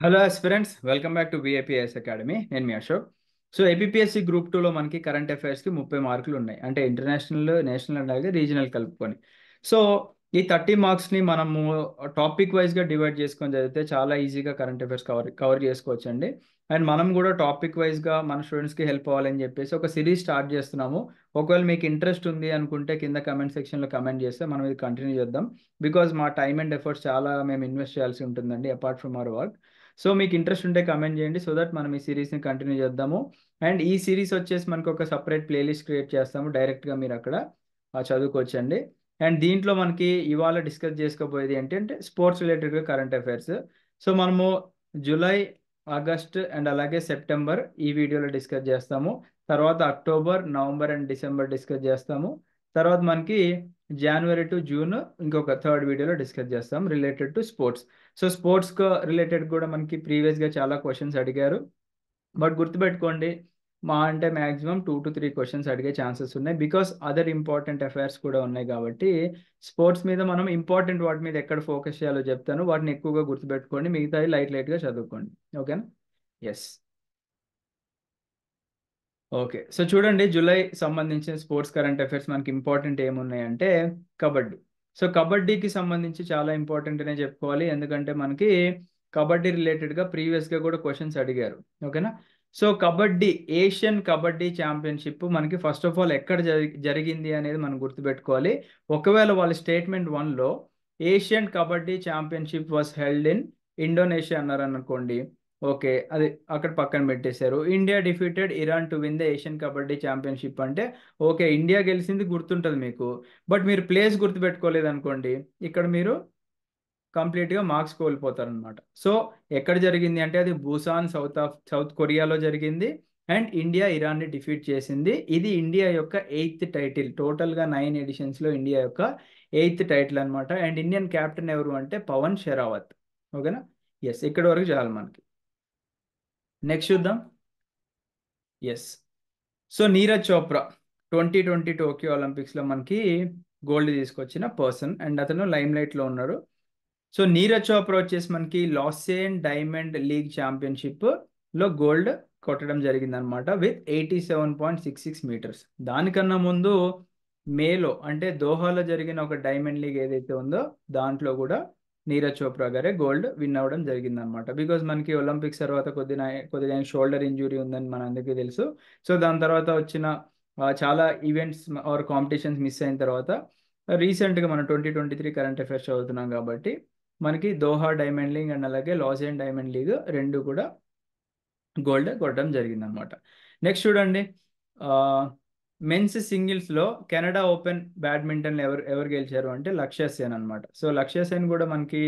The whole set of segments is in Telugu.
Hello aspirants, welcome back to VIPS academy. నేను మీ అశోక్. సో ఏపీఎస్సి గ్రూప్ 2లో మనకి కరెంట్ అఫైర్స్కి 30 మార్కులు ఉన్నాయి, అంటే ఇంటర్నేషనల్, నేషనల్ అలాగే రీజనల్ కలుపుకొని. సో ఈ 30 మార్క్స్ని మనము టాపిక్ వైజ్గా డివైడ్ చేసుకొని చదివితే చాలా ఈజీగా కరెంట్ అఫైర్స్ కవర్ చేసుకోవచ్చు అండి. అండ్ మనం కూడా టాపిక్ వైజ్గా మన స్టూడెంట్స్కి హెల్ప్ అవ్వాలని చెప్పేసి ఒక సిరీస్ స్టార్ట్ చేస్తున్నాము. ఒకవేళ మీకు ఇంట్రెస్ట్ ఉంది అనుకుంటే కింద కమెంట్ సెక్షన్లో కమెంట్ చేస్తే మనం ఇది కంటిన్యూ చేద్దాం. బికాజ్ మా టైమ్ అండ్ ఎఫర్ట్స్ చాలా మేము ఇన్వెస్ట్ చేయాల్సి ఉంటుందండి apart from our work. So మీకు ఇంట్రెస్ట్ ఉంటే కమెంట్ చేయండి, సో దట్ మనం ఈ సిరీస్ని కంటిన్యూ చేద్దాము. అండ్ ఈ సిరీస్ వచ్చేసి మనకు ఒక సపరేట్ ప్లేలిస్ట్ క్రియేట్ చేస్తాము, డైరెక్ట్గా మీరు అక్కడ చదువుకోవచ్చండి. అండ్ దీంట్లో మనకి ఇవాళ డిస్కస్ చేసుకోబోయేది ఏంటంటే స్పోర్ట్స్ రిలేటెడ్గా కరెంట్ అఫైర్స్. సో మనము జూలై, ఆగస్ట్ అండ్ అలాగే సెప్టెంబర్ ఈ వీడియోలో డిస్కస్ చేస్తాము. తర్వాత October, November and December discuss చేస్తాము. తర్వాత మనకి జనవరి టు జూన్ ఇంకొక థర్డ్ వీడియోలో డిస్కస్ చేస్తాం related to sports. So sports related కూడా మనకి ప్రీవియస్గా చాలా క్వశ్చన్స్ అడిగారు. బట్ గుర్తుపెట్టుకోండి, మా అంటే మ్యాక్సిమం 2 to 3 క్వశ్చన్స్ అడిగే ఛాన్సెస్ ఉన్నాయి, బికాస్ అదర్ ఇంపార్టెంట్ అఫైర్స్ కూడా ఉన్నాయి కాబట్టి. స్పోర్ట్స్ మీద మనం ఇంపార్టెంట్ వాటి మీద ఎక్కడ ఫోకస్ చేయాలో చెప్తాను, వాటిని ఎక్కువగా గుర్తుపెట్టుకోండి, మిగతాయి లైట్గా చదువుకోండి. ఓకేనా? ఎస్. ఓకే, సో చూడండి, జూలై సంబంధించిన స్పోర్ట్స్ కరెంట్ అఫైర్స్ మనకి ఇంపార్టెంట్ ఏమున్నాయంటే కబడ్డీ. సో కబడ్డీకి సంబంధించి చాలా ఇంపార్టెంట్ అనే చెప్పుకోవాలి, ఎందుకంటే మనకి కబడ్డీ రిలేటెడ్గా ప్రీవియస్గా కూడా క్వశ్చన్స్ అడిగారు. ఓకేనా? So kabaddi, Asian kabaddi championship మనకి ఫస్ట్ ఆఫ్ ఆల్ ఎక్కడ జరిగింది అనేది మనం గుర్తుపెట్టుకోవాలి. ఒకవేళ వాళ్ళ స్టేట్మెంట్ 1లో Asian kabaddi championship was held in Indonesia అన్నారు అనుకోండి, ఓకే, అది అక్కడ పక్కన పెట్టేశారు. India defeated Iran to win the Asian kabaddi championship అంటే ఓకే, ఇండియా గెలిచింది గుర్తుంటుంది మీకు, బట్ మీరు ప్లేస్ గుర్తుపెట్టుకోలేదు అనుకోండి, ఇక్కడ మీరు కంప్లీట్గా మార్క్స్ కోల్పోతారనమాట. సో ఎక్కడ జరిగింది అంటే అది బూసాన్, సౌత్ కొరియాలో జరిగింది. అండ్ ఇండియా ఇరాన్ని డిఫీట్ చేసింది. ఇది ఇండియా యొక్క 8th టైటిల్, టోటల్గా 9 ఎడిషన్స్లో ఇండియా యొక్క 8th టైటిల్ అనమాట. అండ్ ఇండియన్ క్యాప్టెన్ ఎవరు అంటే పవన్ షెరావత్. ఓకేనా? ఎస్, ఇక్కడ వరకు చాలు మనకి. నెక్స్ట్ చూద్దాం. Yes. So Neeraj Chopra 2020 Tokyo ఒలింపిక్స్లో మనకి గోల్డ్ తీసుకొచ్చిన పర్సన్, అండ్ అతను లైమ్ లైట్లో ఉన్నాడు. సో నీరజ్ చోప్రా వచ్చేసి మనకి లాసెన్ డైమండ్ లీగ్ ఛాంపియన్షిప్లో గోల్డ్ కొట్టడం జరిగిందనమాట విత్ 87.66 మీటర్స్. దానికన్నా ముందు మేలో అంటే దోహాలో జరిగిన ఒక డైమండ్ లీగ్ ఏదైతే ఉందో దాంట్లో కూడా నీరజ్ చోప్రా గారే గోల్డ్ విన్ అవ్వడం జరిగిందనమాట. బికాజ్ మనకి ఒలింపిక్స్ తర్వాత కొద్దిగా షోల్డర్ ఇంజురీ ఉందని మనందరికీ తెలుసు. సో దాని తర్వాత వచ్చిన చాలా ఈవెంట్స్ ఆర్ కాంపిటీషన్స్ మిస్ అయిన తర్వాత రీసెంట్గా మనం 2023 కరెంట్ అఫైర్స్ చదువుతున్నాం కాబట్టి మనకి దోహా డైమండ్ లీగ్ అండ్ అలాగే లాసెన్ డైమండ్ లీగ్ రెండు కూడా గోల్డ్ కొట్టడం జరిగిందనమాట. నెక్స్ట్ చూడండి, మెన్స్ సింగిల్స్లో కెనడా ఓపెన్ బ్యాడ్మింటన్ ఎవరు గెలిచారు అంటే లక్ష్య సేన్ అనమాట. సో లక్ష్య సేన్ కూడా మనకి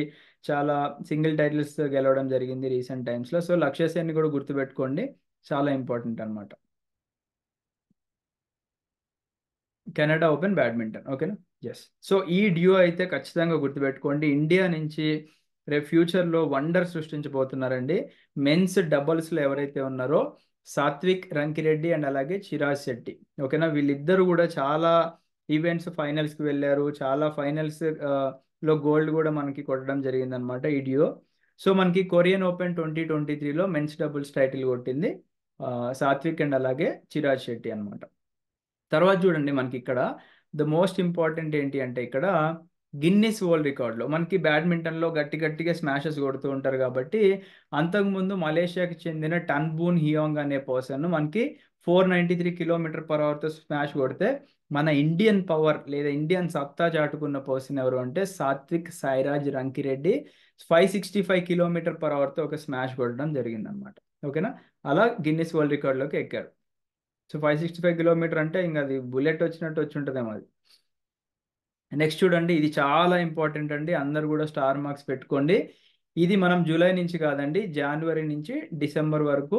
చాలా సింగిల్ టైటిల్స్ గెలవడం జరిగింది రీసెంట్ టైమ్స్లో. సో లక్ష్య సేన్ కూడా గుర్తుపెట్టుకోండి, చాలా ఇంపార్టెంట్ అనమాట. Canada open badminton. ఓకేనా? ఎస్. సో ఈ డ్యూ అయితే ఖచ్చితంగా గుర్తుపెట్టుకోండి, ఇండియా నుంచి రేపు ఫ్యూచర్లో వండర్ సృష్టించబోతున్నారండి. మెన్స్ డబుల్స్లో ఎవరైతే ఉన్నారో సాత్విక్ రంకిరెడ్డి అండ్ అలాగే చిరాజ్ శెట్టి. ఓకేనా? వీళ్ళిద్దరూ కూడా చాలా ఈవెంట్స్ ఫైనల్స్కి వెళ్ళారు, చాలా ఫైనల్స్ లో గోల్డ్ కూడా మనకి కొట్టడం జరిగిందనమాట ఈ డ్యూ. సో మనకి కొరియన్ ఓపెన్ 2023లో మెన్స్ డబుల్స్ టైటిల్ కొట్టింది సాత్విక్ అండ్ అలాగే చిరాజ్ శెట్టి అనమాట. తర్వాత చూడండి, మనకి ఇక్కడ ద మోస్ట్ ఇంపార్టెంట్ ఏంటి అంటే ఇక్కడ గిన్నిస్ వరల్డ్ రికార్డ్లో మనకి బ్యాడ్మింటన్లో గట్టిగా స్మాషెస్ కొడుతూ ఉంటారు కాబట్టి అంతకుముందు మలేషియాకి చెందిన టన్బూన్ హియోంగ్ అనే పర్సన్ మనకి 493 km/hతో స్మాష్ కొడితే మన ఇండియన్ పవర్ లేదా ఇండియన్ సత్తా చాటుకున్న పర్సన్ ఎవరు అంటే సాత్విక్ సాయిరాజ్ రంకిరెడ్డి 565 km/hతో ఒక స్మాష్ కొట్టడం జరిగిందనమాట. ఓకేనా? అలా గిన్నిస్ వరల్డ్ రికార్డ్లోకి ఎక్కారు. సో 565 కిలోమీటర్ అంటే ఇంకా అది బుల్లెట్ వచ్చినట్టు వచ్చి ఉంటుందేమో అది. నెక్స్ట్ చూడండి, ఇది చాలా ఇంపార్టెంట్ అండి, అందరు కూడా స్టార్ మార్క్స్ పెట్టుకోండి. ఇది మనం జూలై నుంచి కాదండి, జనవరి నుంచి డిసెంబర్ వరకు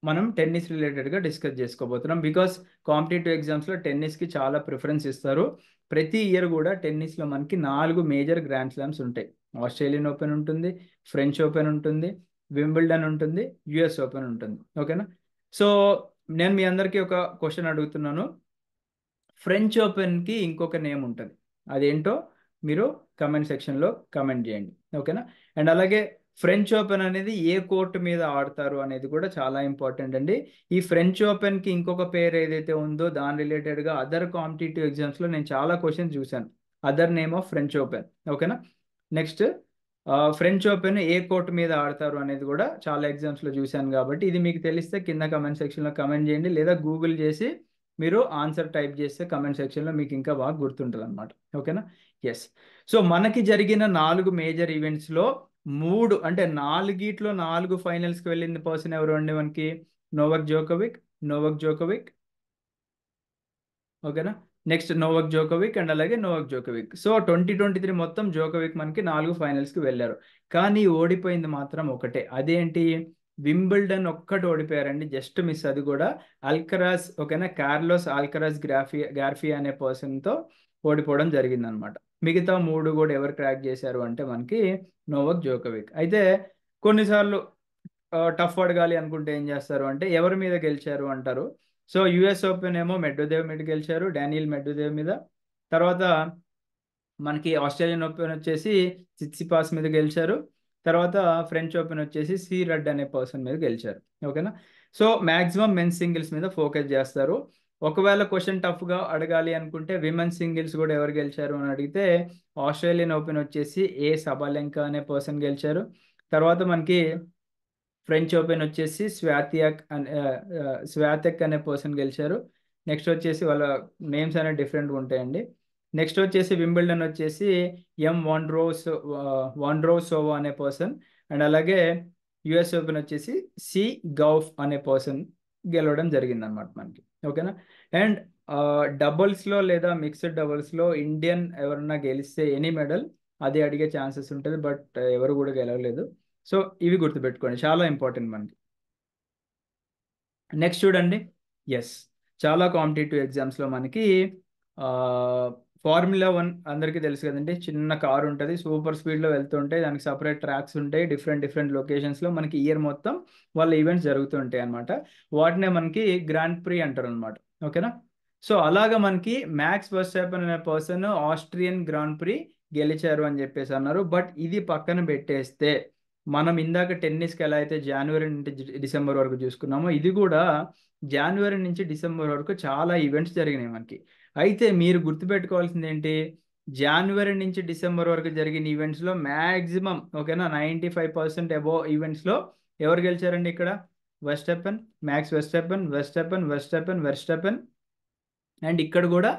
మనం టెన్నిస్ రిలేటెడ్గా డిస్కస్ చేసుకోబోతున్నాం. బికాస్ కాంపిటేటివ్ ఎగ్జామ్స్లో టెన్నిస్కి చాలా ప్రిఫరెన్స్ ఇస్తారు. ప్రతి ఇయర్ కూడా టెన్నిస్లో మనకి 4 మేజర్ గ్రాండ్ స్లామ్స్ ఉంటాయి. ఆస్ట్రేలియన్ ఓపెన్ ఉంటుంది, ఫ్రెంచ్ ఓపెన్ ఉంటుంది, వింబుల్డన్ ఉంటుంది, యుఎస్ ఓపెన్ ఉంటుంది. ఓకేనా? సో నేను మీ అందరికీ ఒక క్వశ్చన్ అడుగుతున్నాను, ఫ్రెంచ్ ఓపెన్కి ఇంకొక నేమ్ ఉంటుంది, అదేంటో మీరు కమెంట్ సెక్షన్లో కమెంట్ చేయండి. ఓకేనా? అండ్ అలాగే ఫ్రెంచ్ ఓపెన్ అనేది ఏ కోర్టు మీద ఆడతారు అనేది కూడా చాలా ఇంపార్టెంట్ అండి. ఈ ఫ్రెంచ్ ఓపెన్కి ఇంకొక పేరు ఏదైతే ఉందో దాని రిలేటెడ్గా అదర్ కాంపిటేటివ్ ఎగ్జామ్స్లో నేను చాలా క్వశ్చన్స్ చూశాను. Other name of French open. ఓకేనా. నెక్స్ట్ ఫ్రెంచ్ ఓపెన్ ఏ కోర్టు మీద ఆడతారు అనేది కూడా చాలా ఎగ్జామ్స్లో చూశాను. కాబట్టి ఇది మీకు తెలిస్తే కింద కమెంట్ సెక్షన్లో కమెంట్ చేయండి, లేదా గూగుల్ చేసి మీరు ఆన్సర్ టైప్ చేస్తే కమెంట్ సెక్షన్లో మీకు ఇంకా బాగా గుర్తుంటుంది అనమాట. ఓకేనా. ఎస్. సో మనకి జరిగిన 4 మేజర్ ఈవెంట్స్లో 3 అంటే 4 ఫైనల్స్కి వెళ్ళిన పర్సన్ ఎవరు అండి మనకి? Novak Djokovic. ఓకేనా. నెక్స్ట్ నోవాక్ జోకోవిక్ అండ్ అలాగే నోవాక్ జోకోవిక్. సో 2023 మొత్తం జోకోవిక్ మనకి 4 ఫైనల్స్కి వెళ్ళారు. కానీ ఓడిపోయింది మాత్రం ఒకటే. అదేంటి? వింబుల్డన్ ఒక్కటి ఓడిపోయారండి, జస్ట్ మిస్. అది కూడా అల్కరాజ్. ఓకేనా. కార్లోస్ ఆల్కరాజ్ గార్ఫియా అనే పర్సన్తో ఓడిపోవడం జరిగిందనమాట. మిగతా 3 కూడా ఎవరు క్రాక్ చేశారు అంటే మనకి నోవాక్ జోకోవిక్. అయితే కొన్నిసార్లు టఫ్ అడగాలి అనుకుంటే ఏం చేస్తారు అంటే ఎవరి మీద గెలిచారు అంటారు. సో యుఎస్ ఓపెన్ ఏమో మెడ్వెదేవ్ మీద గెలిచారు, డానియల్ మెడ్వెదేవ్ మీద. తర్వాత మనకి ఆస్ట్రేలియన్ ఓపెన్ వచ్చేసి సిట్సిపాస్ మీద గెలిచారు. తర్వాత ఫ్రెంచ్ ఓపెన్ వచ్చేసి సి రడ్ అనే పర్సన్ మీద గెలిచారు. ఓకేనా. సో మ్యాక్సిమం మెన్స్ సింగిల్స్ మీద ఫోకస్ చేస్తారు. ఒకవేళ క్వశ్చన్ టఫ్గా అడగాలి అనుకుంటే విమెన్ సింగిల్స్ కూడా ఎవరు గెలిచారు అని అడిగితే ఆస్ట్రేలియన్ ఓపెన్ వచ్చేసి ఏ సబాలెంకా అనే పర్సన్ గెలిచారు. తర్వాత మనకి ఫ్రెంచ్ ఓపెన్ వచ్చేసి స్వాతెక్ అనే పర్సన్ గెలిచారు. నెక్స్ట్ వచ్చేసి వాళ్ళ నేమ్స్ అనేవి డిఫరెంట్గా ఉంటాయండి. నెక్స్ట్ వచ్చేసి వింబుల్డన్ వచ్చేసి వాండ్రోసోవా అనే పర్సన్. అండ్ అలాగే యుఎస్ ఓపెన్ వచ్చేసి సి గౌఫ్ అనే పర్సన్ గెలవడం జరిగిందనమాట మనకి. ఓకేనా. అండ్ డబుల్స్లో లేదా మిక్స్డ్ డబుల్స్లో ఇండియన్ ఎవరన్నా గెలిస్తే ఎనీ మెడల్ అది అడిగే ఛాన్సెస్ ఉంటుంది, బట్ ఎవరు కూడా గెలవలేదు. సో ఇవి గుర్తుపెట్టుకోండి, చాలా ఇంపార్టెంట్ మనకి. నెక్స్ట్ చూడండి. ఎస్. చాలా కాంపిటేటివ్ ఎగ్జామ్స్లో మనకి ఫార్ములా 1 అందరికీ తెలుసు కదండి. చిన్న కారు ఉంటుంది, సూపర్ స్పీడ్లో వెళ్తుంటాయి, దానికి సపరేట్ ట్రాక్స్ ఉంటాయి, డిఫరెంట్ లొకేషన్స్లో మనకి ఇయర్ మొత్తం వాళ్ళ ఈవెంట్స్ జరుగుతుంటాయి అనమాట. వాటినే మనకి గ్రాండ్ ప్రీ అంటారు అనమాట. ఓకేనా. సో అలాగా మనకి మ్యాక్స్ వెర్స్టాపెన్ అనే పర్సన్ ఆస్ట్రియన్ గ్రాండ్ ప్రీ గెలిచారు అని చెప్పేసి అన్నారు. బట్ ఇది పక్కన పెట్టేస్తే మనం ఇందాక టెన్నిస్కి ఎలా అయితే జనవరి నుండి డిసెంబర్ వరకు చూసుకున్నామో, ఇది కూడా జనవరి నుంచి డిసెంబర్ వరకు చాలా ఈవెంట్స్ జరిగినాయి మనకి. అయితే మీరు గుర్తుపెట్టుకోవాల్సింది ఏంటి? జనవరి నుంచి డిసెంబర్ వరకు జరిగిన ఈవెంట్స్లో మ్యాక్సిమం, ఓకేనా, 95% అబోవ్ ఈవెంట్స్లో ఎవరు గెలిచారండి ఇక్కడ? Max Verstappen. అండ్ ఇక్కడ కూడా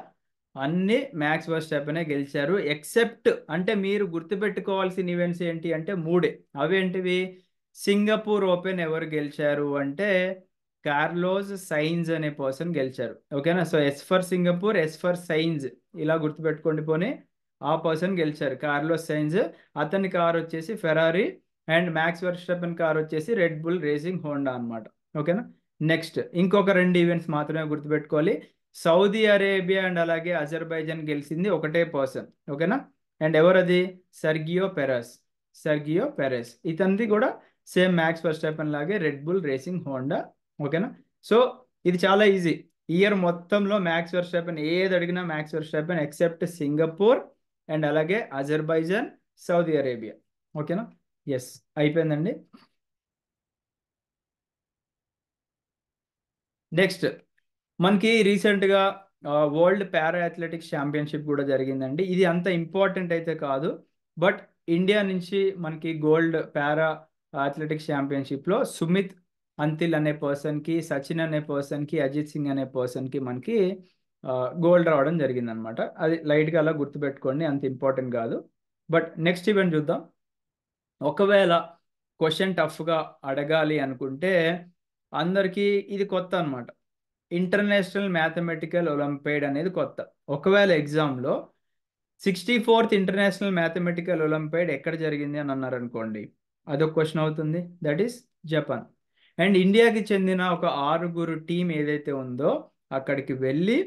అన్ని మ్యాక్స్ వెర్స్టాపెనే గెలిచారు. ఎక్సెప్ట్ అంటే మీరు గుర్తుపెట్టుకోవాల్సిన ఈవెంట్స్ ఏంటి అంటే 3. అవేంటివి? సింగపూర్ ఓపెన్ ఎవరు గెలిచారు అంటే కార్లోస్ సైన్స్ అనే పర్సన్ గెలిచారు. ఓకేనా. So S for Singapore, S for Sainz, ఇలా గుర్తుపెట్టుకోండి. పోనీ ఆ పర్సన్ గెలిచారు కార్లోస్ సైన్స్. అతని కార్ వచ్చేసి Ferrari and Max Verstappen car వచ్చేసి రెడ్ బుల్ రేసింగ్ హోండా అనమాట. ఓకేనా. నెక్స్ట్ ఇంకొక 2 ఈవెంట్స్ మాత్రమే గుర్తుపెట్టుకోవాలి. సౌదీ అరేబియా అండ్ అలాగే అజర్బైజాన్ గెలిచింది ఒకటే పర్సన్. ఓకేనా. అండ్ ఎవరది? సర్గియో పెరెస్. ఇతనిది కూడా సేమ్ మ్యాక్స్ వెర్స్టాపెన్ లాగే రెడ్ బుల్ రేసింగ్ హోండా. ఓకేనా. సో ఇది చాలా ఈజీ. ఇయర్ మొత్తంలో మ్యాక్స్ వెర్స్టాపెన్ ఏది అడిగినా max Verstappen, except Singapore and అలాగే అజర్బైజాన్, సౌదీ అరేబియా. ఓకేనా. ఎస్. అయిపోయిందండి. నెక్స్ట్ మనకి రీసెంట్గా వరల్డ్ పారా అథ్లెటిక్స్ ఛాంపియన్షిప్ కూడా జరిగిందండి. ఇది అంత ఇంపార్టెంట్ అయితే కాదు, బట్ ఇండియా నుంచి మనకి గోల్డ్ పారా అథ్లెటిక్స్ ఛాంపియన్షిప్లో సుమిత్ అంతిల్ అనే పర్సన్కి, సచిన్ అనే పర్సన్కి, అజిత్ సింగ్ అనే పర్సన్కి మనకి గోల్డ్ రావడం జరిగిందనమాట. అది లైట్గా అలా గుర్తుపెట్టుకోండి, అంత ఇంపార్టెంట్ కాదు. బట్ నెక్స్ట్ ఈవెంట్ చూద్దాం. ఒకవేళ క్వశ్చన్ టఫ్గా అడగాలి అనుకుంటే అందరికీ ఇది కొత్త అనమాట. ఇంటర్నేషనల్ మ్యాథమెటికల్ ఒలింపియాడ్ అనేది కొత్త. ఒకవేళ ఎగ్జామ్లో 64th ఇంటర్నేషనల్ మ్యాథమెటికల్ ఒలింపియాడ్ ఎక్కడ జరిగింది అని అన్నారు అనుకోండి, అదొక క్వశ్చన్ అవుతుంది. That is Japan. అండ్ ఇండియాకి చెందిన ఒక 6 టీం ఏదైతే ఉందో అక్కడికి వెళ్ళి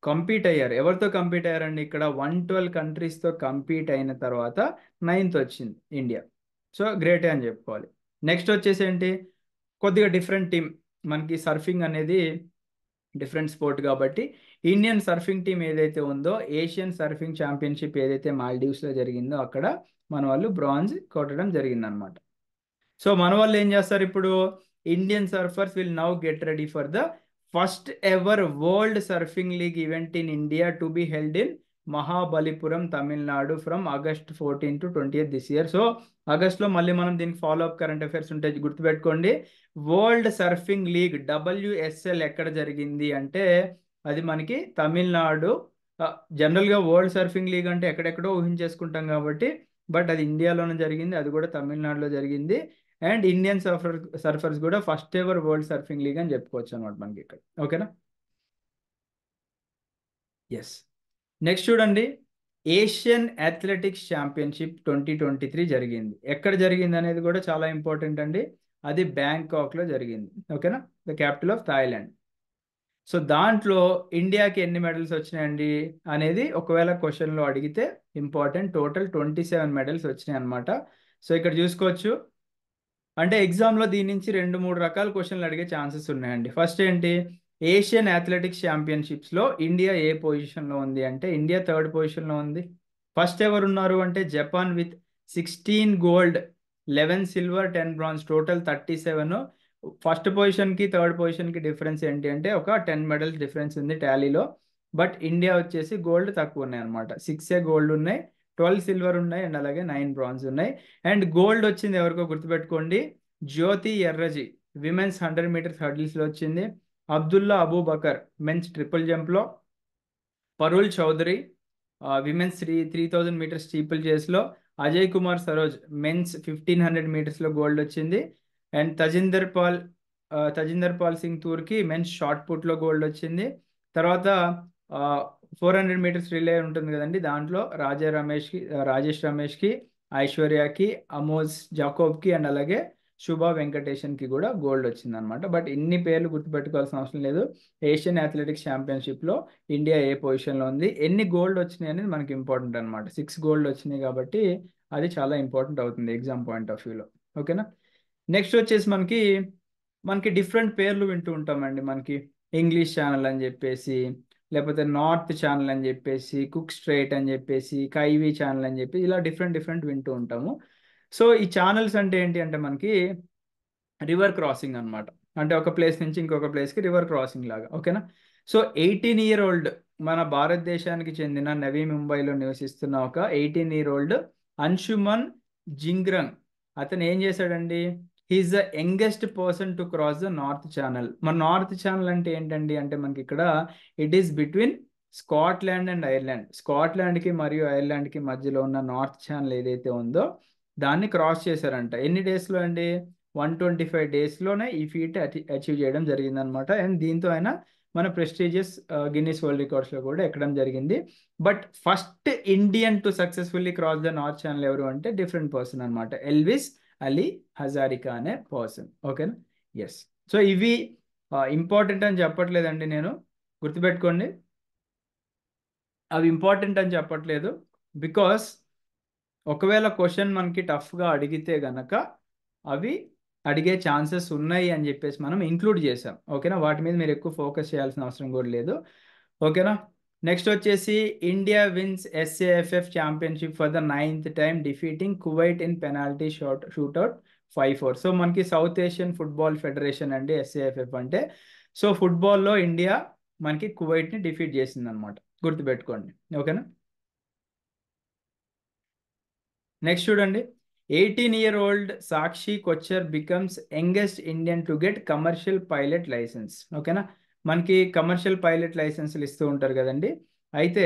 కంపీట్ అయ్యారు. ఎవరితో కంపీట్ అయ్యారండి? ఇక్కడ 112 కంట్రీస్తో కంపీట్ అయిన తర్వాత 9th వచ్చింది ఇండియా. సో గ్రేటే అని చెప్పుకోవాలి. నెక్స్ట్ వచ్చేసి ఏంటి? కొద్దిగా డిఫరెంట్ టీం. మనకి సర్ఫింగ్ అనేది డిఫరెంట్ స్పోర్ట్ కాబట్టి ఇండియన్ సర్ఫింగ్ టీం ఏదైతే ఉందో ఏషియన్ సర్ఫింగ్ ఛాంపియన్షిప్ ఏదైతే మాల్డీవ్స్లో జరిగిందో అక్కడ మన వాళ్ళు బ్రాంజ్ కొట్టడం జరిగిందనమాట. సో మన వాళ్ళు ఏం చేస్తారు ఇప్పుడు, Indian surfers will now get ready for the first ever world surfing league event in India to be held in Mahabalipuram Tamil Nadu from August 14 to 20 this year. So ఆగస్ట్లో మళ్ళీ మనం దీనికి ఫాలో అప్ కరెంట్ అఫైర్స్ ఉంటాయి, గుర్తుపెట్టుకోండి. వరల్డ్ సర్ఫింగ్ లీగ్ WSL ఎక్కడ జరిగింది అంటే అది మనకి తమిళనాడు. జనరల్గా వరల్డ్ సర్ఫింగ్ లీగ్ అంటే ఎక్కడెక్కడో ఊహించేసుకుంటాం కాబట్టి, బట్ అది ఇండియాలోనే జరిగింది, అది కూడా తమిళనాడులో జరిగింది. అండ్ ఇండియన్ సర్ఫర్స్ కూడా first ever world surfing league అని చెప్పుకోవచ్చు అనమాట మనకి ఇక్కడ. ఓకేనా? ఎస్. నెక్స్ట్ చూడండి, ఏషియన్ అథ్లెటిక్స్ ఛాంపియన్షిప్ 2023 జరిగింది. ఎక్కడ జరిగింది అనేది కూడా చాలా ఇంపార్టెంట్ అండి. అది బ్యాంకాక్లో జరిగింది. ఓకేనా? The capital of Thailand. So దాంట్లో ఇండియాకి ఎన్ని మెడల్స్ వచ్చినాయండి అనేది ఒకవేళ క్వశ్చన్లో అడిగితే ఇంపార్టెంట్. టోటల్ 27 మెడల్స్ వచ్చినాయి అనమాట. సో ఇక్కడ చూసుకోవచ్చు, అంటే ఎగ్జామ్లో దీని నుంచి 2-3 రకాల క్వశ్చన్లు అడిగే ఛాన్సెస్ ఉన్నాయండి. ఫస్ట్ ఏంటి, ఏషియన్ అథ్లెటిక్స్ ఛాంపియన్షిప్స్లో ఇండియా ఏ పొజిషన్లో ఉంది అంటే ఇండియా 3rd పొజిషన్లో ఉంది. ఫస్ట్ ఎవరు ఉన్నారు అంటే Japan with 16 gold, 11 silver, 10 bronze, total 37. First పొజిషన్కి 3rd పొజిషన్కి డిఫరెన్స్ ఏంటి అంటే ఒక 10 మెడల్స్ డిఫరెన్స్ ఉంది టాలీలో. బట్ ఇండియా వచ్చేసి గోల్డ్ తక్కువ ఉన్నాయి అనమాట. 6 గోల్డ్ ఉన్నాయి, 12 సిల్వర్ ఉన్నాయి, అండ్ అలాగే 9 బ్రాంజ్ ఉన్నాయి. అండ్ గోల్డ్ వచ్చింది ఎవరికో గుర్తుపెట్టుకోండి, జ్యోతి ఎర్రజీ విమెన్స్ 100 మీటర్స్ హర్డిల్స్లో వచ్చింది. అబ్దుల్లా అబూబకర్ మెన్స్ ట్రిపుల్ జంప్లో. Parul Chaudhary women's 3000 metres steeple చేస్లో. అజయ్ కుమార్ సరోజ్ మెన్స్ 1500 మీటర్స్లో గోల్డ్ వచ్చింది. And Tajinder Pal Singh Toor men's shot పుట్లో గోల్డ్ వచ్చింది. తర్వాత 400 మీటర్స్ రిలే ఉంటుంది కదండి, దాంట్లో రాజేష్ రమేష్కి, ఐశ్వర్యకి, అమోజ్ జాకోబ్కి, అండ్ అలాగే శుభా వెంకటేషన్కి కూడా గోల్డ్ వచ్చింది అనమాట. బట్ ఇన్ని పేర్లు గుర్తుపెట్టుకోవాల్సిన అవసరం లేదు. ఏషియన్ అథ్లెటిక్స్ ఛాంపియన్షిప్లో ఇండియా ఏ పొజిషన్లో ఉంది, ఎన్ని గోల్డ్ వచ్చినాయి అనేది మనకి ఇంపార్టెంట్ అనమాట. 6 గోల్డ్ వచ్చినాయి కాబట్టి అది చాలా ఇంపార్టెంట్ అవుతుంది ఎగ్జామ్ పాయింట్ ఆఫ్ వ్యూలో. ఓకేనా? నెక్స్ట్ వచ్చేసి మనకి డిఫరెంట్ పేర్లు వింటూ ఉంటామండి. మనకి ఇంగ్లీష్ ఛానల్ అని చెప్పేసి, లేకపోతే నార్త్ ఛానల్ అని చెప్పేసి, కుక్ స్ట్రైట్ అని చెప్పేసి, కైవీ ఛానల్ అని చెప్పి ఇలా డిఫరెంట్ వింటూ ఉంటాము. సో ఈ ఛానల్స్ అంటే ఏంటి అంటే మనకి రివర్ క్రాసింగ్ అనమాట. అంటే ఒక ప్లేస్ నుంచి ఇంకొక ప్లేస్కి రివర్ క్రాసింగ్ లాగా. ఓకేనా? సో 18-year-old మన భారతదేశానికి చెందిన నవీ ముంబైలో నివసిస్తున్న ఒక 18-year-old అన్షుమన్ జింగ్రంగ్, అతను ఏం చేశాడండి, he is the youngest person to cross the north channel. మన నార్త్ ఛానల్ అంటే ఏంటండి అంటే మనకి ఇక్కడ it is between Scotland and Ireland. స్కాట్లాండ్కి మరియు ఐర్లాండ్కి మధ్యలో ఉన్న నార్త్ ఛానల్ ఏదైతే ఉందో దాన్ని క్రాస్ చేశారంట. ఎన్ని డేస్లో అండి, 125 డేస్లోనే ఈ ఫీట్ అచీవ్ చేయడం జరిగిందనమాట. అండ్ దీంతో ఆయన మన ప్రెస్టీజియస్ గిన్నిస్ వరల్డ్ రికార్డ్స్లో కూడా ఎక్కడం జరిగింది. But first Indian to successfully cross the north channel ఎవరు అంటే డిఫరెంట్ పర్సన్ అనమాట, ఎల్విస్ అలీ హజారికా అనే పర్సన్. ఓకేనా? ఎస్. సో ఇవి ఇంపార్టెంట్ అని చెప్పట్లేదండి నేను, గుర్తుపెట్టుకోండి, అవి ఇంపార్టెంట్ అని చెప్పట్లేదు. బికాస్ ఒకవేళ క్వశ్చన్ మనకి టఫ్గా అడిగితే గనక అవి అడిగే ఛాన్సెస్ ఉన్నాయి అని చెప్పేసి మనం ఇంక్లూడ్ చేసాం. ఓకేనా? వాటి మీద మీరు ఎక్కువ ఫోకస్ చేయాల్సిన అవసరం కూడా లేదు. ఓకేనా? నెక్స్ట్ వచ్చేసి India wins SAFF championship for the 9th time defeating Kuwait in penalty shootout 5-4. So మనకి సౌత్ ఏషియన్ ఫుట్బాల్ ఫెడరేషన్ అండి SAFF అంటే. సో ఫుట్బాల్లో ఇండియా మనకి కువైట్ని డిఫీట్ చేసింది అనమాట, గుర్తుపెట్టుకోండి. ఓకేనా? నెక్స్ట్ చూడండి, 18-year-old Sakshi Kochhar becomes youngest Indian to get commercial pilot licence. ఓకేనా? మనకి కమర్షియల్ పైలట్ లైసెన్స్లు ఇస్తూ ఉంటారు కదండి. అయితే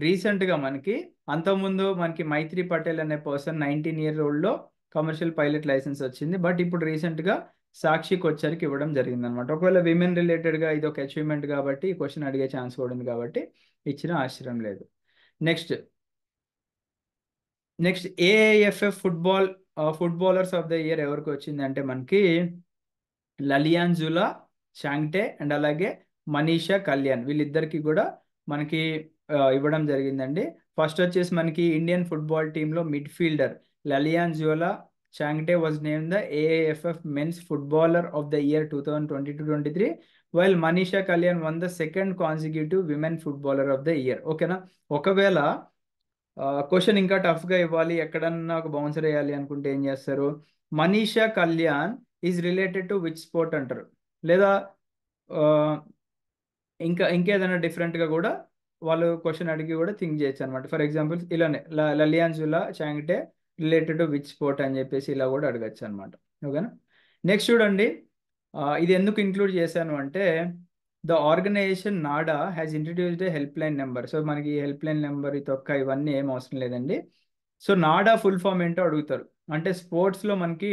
రీసెంట్గా మనకి అంతకుముందు మనకి మైత్రి పటేల్ అనే పర్సన్ 19-year-oldలో కమర్షియల్ పైలట్ లైసెన్స్ వచ్చింది. బట్ ఇప్పుడు రీసెంట్గా సాక్షి కొచ్చర్కి ఇవ్వడం జరిగింది అనమాట. ఒకవేళ విమెన్ రిలేటెడ్గా ఇది ఒక అచీవ్మెంట్ కాబట్టి ఈ క్వశ్చన్ అడిగే ఛాన్స్ కూడా ఉంది కాబట్టి ఇచ్చిన ఆశ్చర్యం లేదు. Next AIFF footballers of the year ఎవరికి వచ్చింది అంటే మనకి లలియాన్జులా చాంగ్టే అండ్ అలాగే మనీషా కళ్యాణ్, వీళ్ళిద్దరికి కూడా మనకి ఇవ్వడం జరిగిందండి. ఫస్ట్ వచ్చేసి మనకి ఇండియన్ ఫుట్బాల్ టీంలో midfielder Lalianzuala Chhangte was name the AIFF men's footballer of the year 2022-23, while Manisha Kalyan won the second consecutive women footballer of the year. ఓకేనా? ఒకవేళ క్వశ్చన్ ఇంకా టఫ్గా ఇవ్వాలి, ఎక్కడన్నా ఒక బౌన్సర్ వేయాలి అనుకుంటే ఏం చేస్తారు, Manisha Kalyan is related to which sport అంటారు. లేదా ఆ, ఇంకేదైనా డిఫరెంట్గా కూడా వాళ్ళు క్వశ్చన్ అడిగి కూడా థింక్ చేయొచ్చు అనమాట. ఫర్ ఎగ్జాంపుల్ ఇలానే లలియాన్జులా చాంగ్టే రిలేటెడ్ టు విచ్ స్పోర్ట్ అని చెప్పేసి ఇలా కూడా అడగచ్చు అనమాట. ఓకేనా. నెక్స్ట్ చూడండి, ఇది ఎందుకు ఇంక్లూడ్ చేశాను అంటే the organisation NADA has introduced a help line number. So మనకి హెల్ప్ లైన్ నెంబర్ తొక్క ఇవన్నీ ఏం అవసరం లేదండి. సో నాడా ఫుల్ ఫామ్ ఏంటో అడుగుతారు. అంటే స్పోర్ట్స్లో మనకి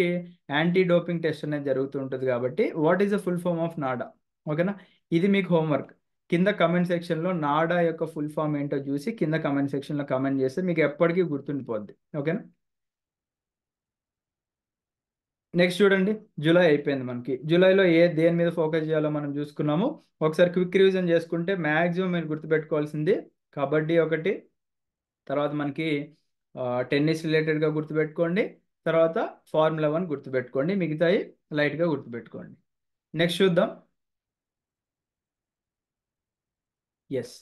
యాంటీ డోపింగ్ టెస్ట్ అనేది జరుగుతుంటుంది కాబట్టి what is the full form of NADA. ఓకేనా. ఇది మీకు హోంవర్క్. కింద కమెంట్ సెక్షన్లో నాడా యొక్క ఫుల్ ఫామ్ ఏంటో చూసి కింద కమెంట్ సెక్షన్లో కమెంట్ చేస్తే మీకు ఎప్పటికీ గుర్తుండిపోద్ది. ఓకేనా. నెక్స్ట్ చూడండి, జూలై అయిపోయింది. మనకి జూలైలో దేని మీద ఫోకస్ చేయాలో మనం చూసుకున్నాము. ఒకసారి క్విక్ రివిజన్ చేసుకుంటే మ్యాక్సిమం మీరు గుర్తుపెట్టుకోవాల్సింది కబడ్డీ ఒకటి, తర్వాత మనకి టెన్నిస్ రిలేటెడ్గా గుర్తుపెట్టుకోండి, తర్వాత ఫార్ములా 1 గుర్తుపెట్టుకోండి, మిగతాయి లైట్గా గుర్తుపెట్టుకోండి. నెక్స్ట్ చూద్దాం. ఎస్,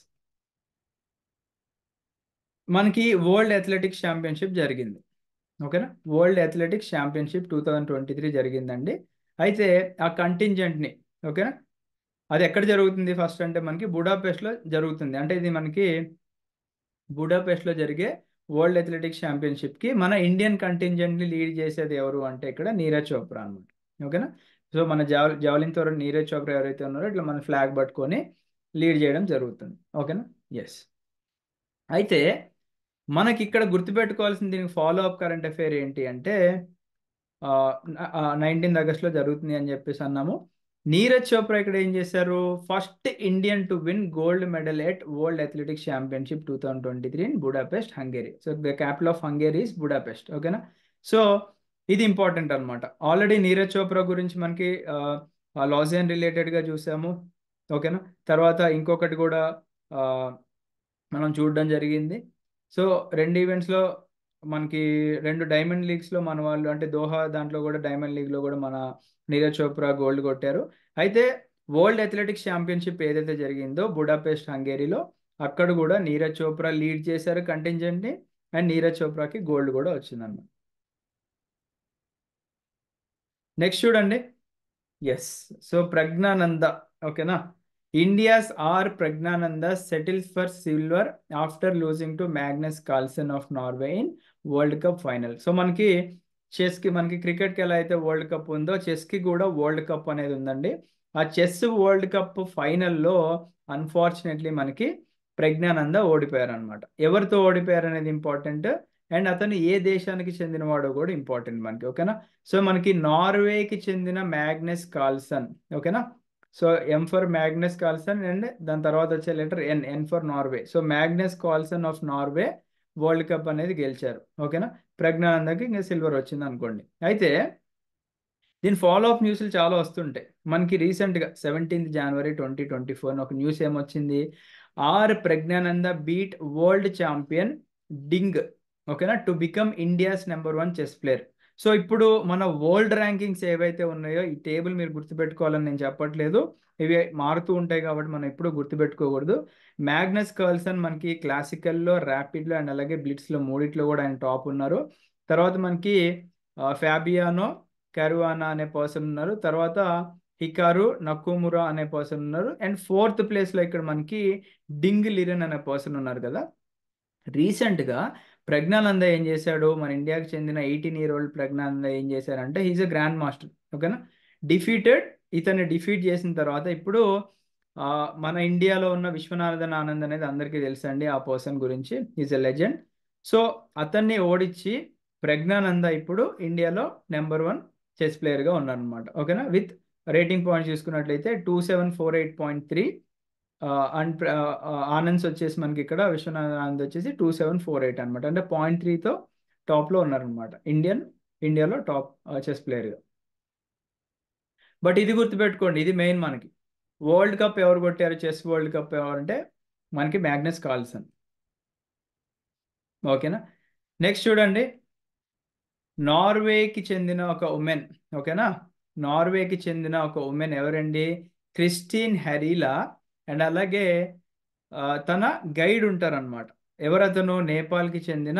మనకి వరల్డ్ అథ్లెటిక్స్ ఛాంపియన్షిప్ జరిగింది. ఓకేనా. వరల్డ్ అథ్లెటిక్స్ ఛాంపియన్షిప్ 2023 జరిగిందండి. అయితే ఆ కంటింజెంట్ని, ఓకేనా, అది ఎక్కడ జరుగుతుంది ఫస్ట్ అంటే మనకి బుడాపెస్ట్లో జరుగుతుంది. అంటే ఇది మనకి బుడాపెస్ట్లో జరిగే వరల్డ్ అథ్లెటిక్స్ ఛాంపియన్షిప్కి మన ఇండియన్ కంటింజెంట్ని లీడ్ చేసేది ఎవరు అంటే ఇక్కడ నీరజ్ చోప్రా అనమాట. ఓకేనా. సో మన జావలిన్ త్రో నీరజ్ చోప్రా ఎవరైతే ఉన్నారో ఇట్లా మన ఫ్లాగ్ పట్టుకొని లీడ్ చేయడం జరుగుతుంది. ఓకేనా. ఎస్. అయితే మనకి ఇక్కడ గుర్తుపెట్టుకోవాల్సిన దీనికి ఫాలో అప్ కరెంట్ అఫైర్ ఏంటి అంటే 19th ఆగస్ట్లో జరుగుతుంది అని చెప్పేసి అన్నాము. నీరజ్ చోప్రా ఇక్కడ ఏం చేశారు, first Indian to win gold medal at world athletics championship 2023 in Budapest, Hungary. So the capital of Hungary is Budapest. ఓకేనా. సో ఇది ఇంపార్టెంట్ అనమాట. ఆల్రెడీ నీరజ్ చోప్రా గురించి మనకి లాజియన్ రిలేటెడ్గా చూసాము. ఓకేనా. తర్వాత ఇంకొకటి కూడా ఆ, మనం చూడడం జరిగింది. సో 2 ఈవెంట్స్లో మనకి 2 డైమండ్ లీగ్స్లో మన వాళ్ళు, అంటే దోహా దాంట్లో కూడా డైమండ్ లీగ్లో కూడా మన నీరజ్ చోప్రా గోల్డ్ కొట్టారు. అయితే వరల్డ్ అథ్లెటిక్స్ ఛాంపియన్షిప్ ఏదైతే జరిగిందో బుడాపెస్ట్ హంగేరీలో, అక్కడ కూడా నీరజ్ చోప్రా లీడ్ చేశారు కంటింజెంట్ని, అండ్ నీరజ్ చోప్రాకి గోల్డ్ కూడా వచ్చిందన్నమాట. నెక్స్ట్ చూడండి. ఎస్. సో ప్రజ్ఞానంద, ఓకేనా, India's R Praggnanandhaa settles for silver after losing to Magnus Carlsen of Norway in World Cup final. So మనకి చెస్కి, మనకి క్రికెట్కి ఎలా అయితే వరల్డ్ కప్ ఉందో చెస్కి కూడా వరల్డ్ కప్ అనేది ఉందండి. ఆ చెస్ వరల్డ్ కప్ ఫైనల్లో అన్ఫార్చునేట్లీ మనకి ప్రజ్ఞానంద ఓడిపోయారు అనమాట. ఎవరితో ఓడిపోయారు అనేది ఇంపార్టెంట్, అండ్ అతను ఏ దేశానికి చెందినవాడో కూడా ఇంపార్టెంట్ మనకి. ఓకేనా. సో మనకి నార్వేకి చెందిన మ్యాగ్నస్ కార్ల్సన్. ఓకేనా. So M for Magnus Carlsen and దాని తర్వాత వచ్చే letter N for Norway. So Magnus Carlsen of Norway World Cup అనేది గెలిచారు. ఓకేనా. ప్రజ్ఞానందకి ఇంకా సిల్వర్ వచ్చింది అనుకోండి. అయితే దీని ఫాలో అప్ న్యూస్లు చాలా వస్తుంటాయి మనకి. రీసెంట్గా 17th January 2024 ఒక న్యూస్ ఏమొచ్చింది, R Praggnanandhaa beat world champion Ding, ఓకేనా, to become India's number 1 chess player. So ఇప్పుడు మన వరల్డ్ ర్యాంకింగ్స్ ఏవైతే ఉన్నాయో ఈ టేబుల్ మీరు గుర్తుపెట్టుకోవాలని నేను చెప్పట్లేదు, ఇవి మారుతూ ఉంటాయి కాబట్టి మనం ఎప్పుడూ గుర్తుపెట్టుకోకూడదు. మ్యాగ్నస్ కార్ల్సన్ మనకి క్లాసికల్లో, ర్యాపిడ్లో అండ్ అలాగే బ్లిట్స్లో మూడిట్లో కూడా ఆయన టాప్ ఉన్నారు. తర్వాత మనకి ఫ్యాబియానో కరువానా అనే పర్సన్ ఉన్నారు. తర్వాత హికారు నకుమురా అనే పర్సన్ ఉన్నారు. అండ్ 4th ప్లేస్లో ఇక్కడ మనకి డింగ్ లిరన్ అనే పర్సన్ ఉన్నారు కదా. రీసెంట్గా ప్రజ్ఞానంద ఏం చేశాడు, మన ఇండియాకి చెందిన 18 year old ప్రజ్ఞానంద ఏం చేశారంటే హీజ్ ఎ గ్రాండ్ మాస్టర్. ఓకేనా. ఇతన్ని డిఫీట్ చేసిన తర్వాత ఇప్పుడు మన ఇండియాలో ఉన్న విశ్వనాథన్ ఆనంద్ అనేది అందరికీ తెలుసండి, ఆ పర్సన్ గురించి. Is a legend. సో అతన్ని ఓడించి ప్రజ్ఞానంద ఇప్పుడు ఇండియాలో నెంబర్ 1 చెస్ ప్లేయర్గా ఉన్నారనమాట. ఓకేనా. విత్ రేటింగ్ పాయింట్స్ చూసుకున్నట్లయితే 2748.3, అండ్ ఆనంద్స్ వచ్చేసి మనకి ఇక్కడ విశ్వనాథ్ ఆనంద్ వచ్చేసి 2748 అనమాట. అంటే 0.3తో టాప్లో ఉన్నారనమాట ఇండియాలో టాప్ చెస్ ప్లేయర్గా. బట్ ఇది గుర్తుపెట్టుకోండి, ఇది మెయిన్ మనకి. వరల్డ్ కప్ ఎవరు కొట్టారు, చెస్ వరల్డ్ కప్ ఎవరంటే మనకి మ్యాగ్నస్ కార్ల్సన్. ఓకేనా. నెక్స్ట్ చూడండి, నార్వేకి చెందిన ఒక ఉమెన్. ఓకేనా. నార్వేకి చెందిన ఒక ఉమెన్ ఎవరండి, క్రిస్టిన్ హెరీలా. అండ్ అలాగే తన గైడ్ ఉంటారనమాట. ఎవరతను, నేపాల్కి చెందిన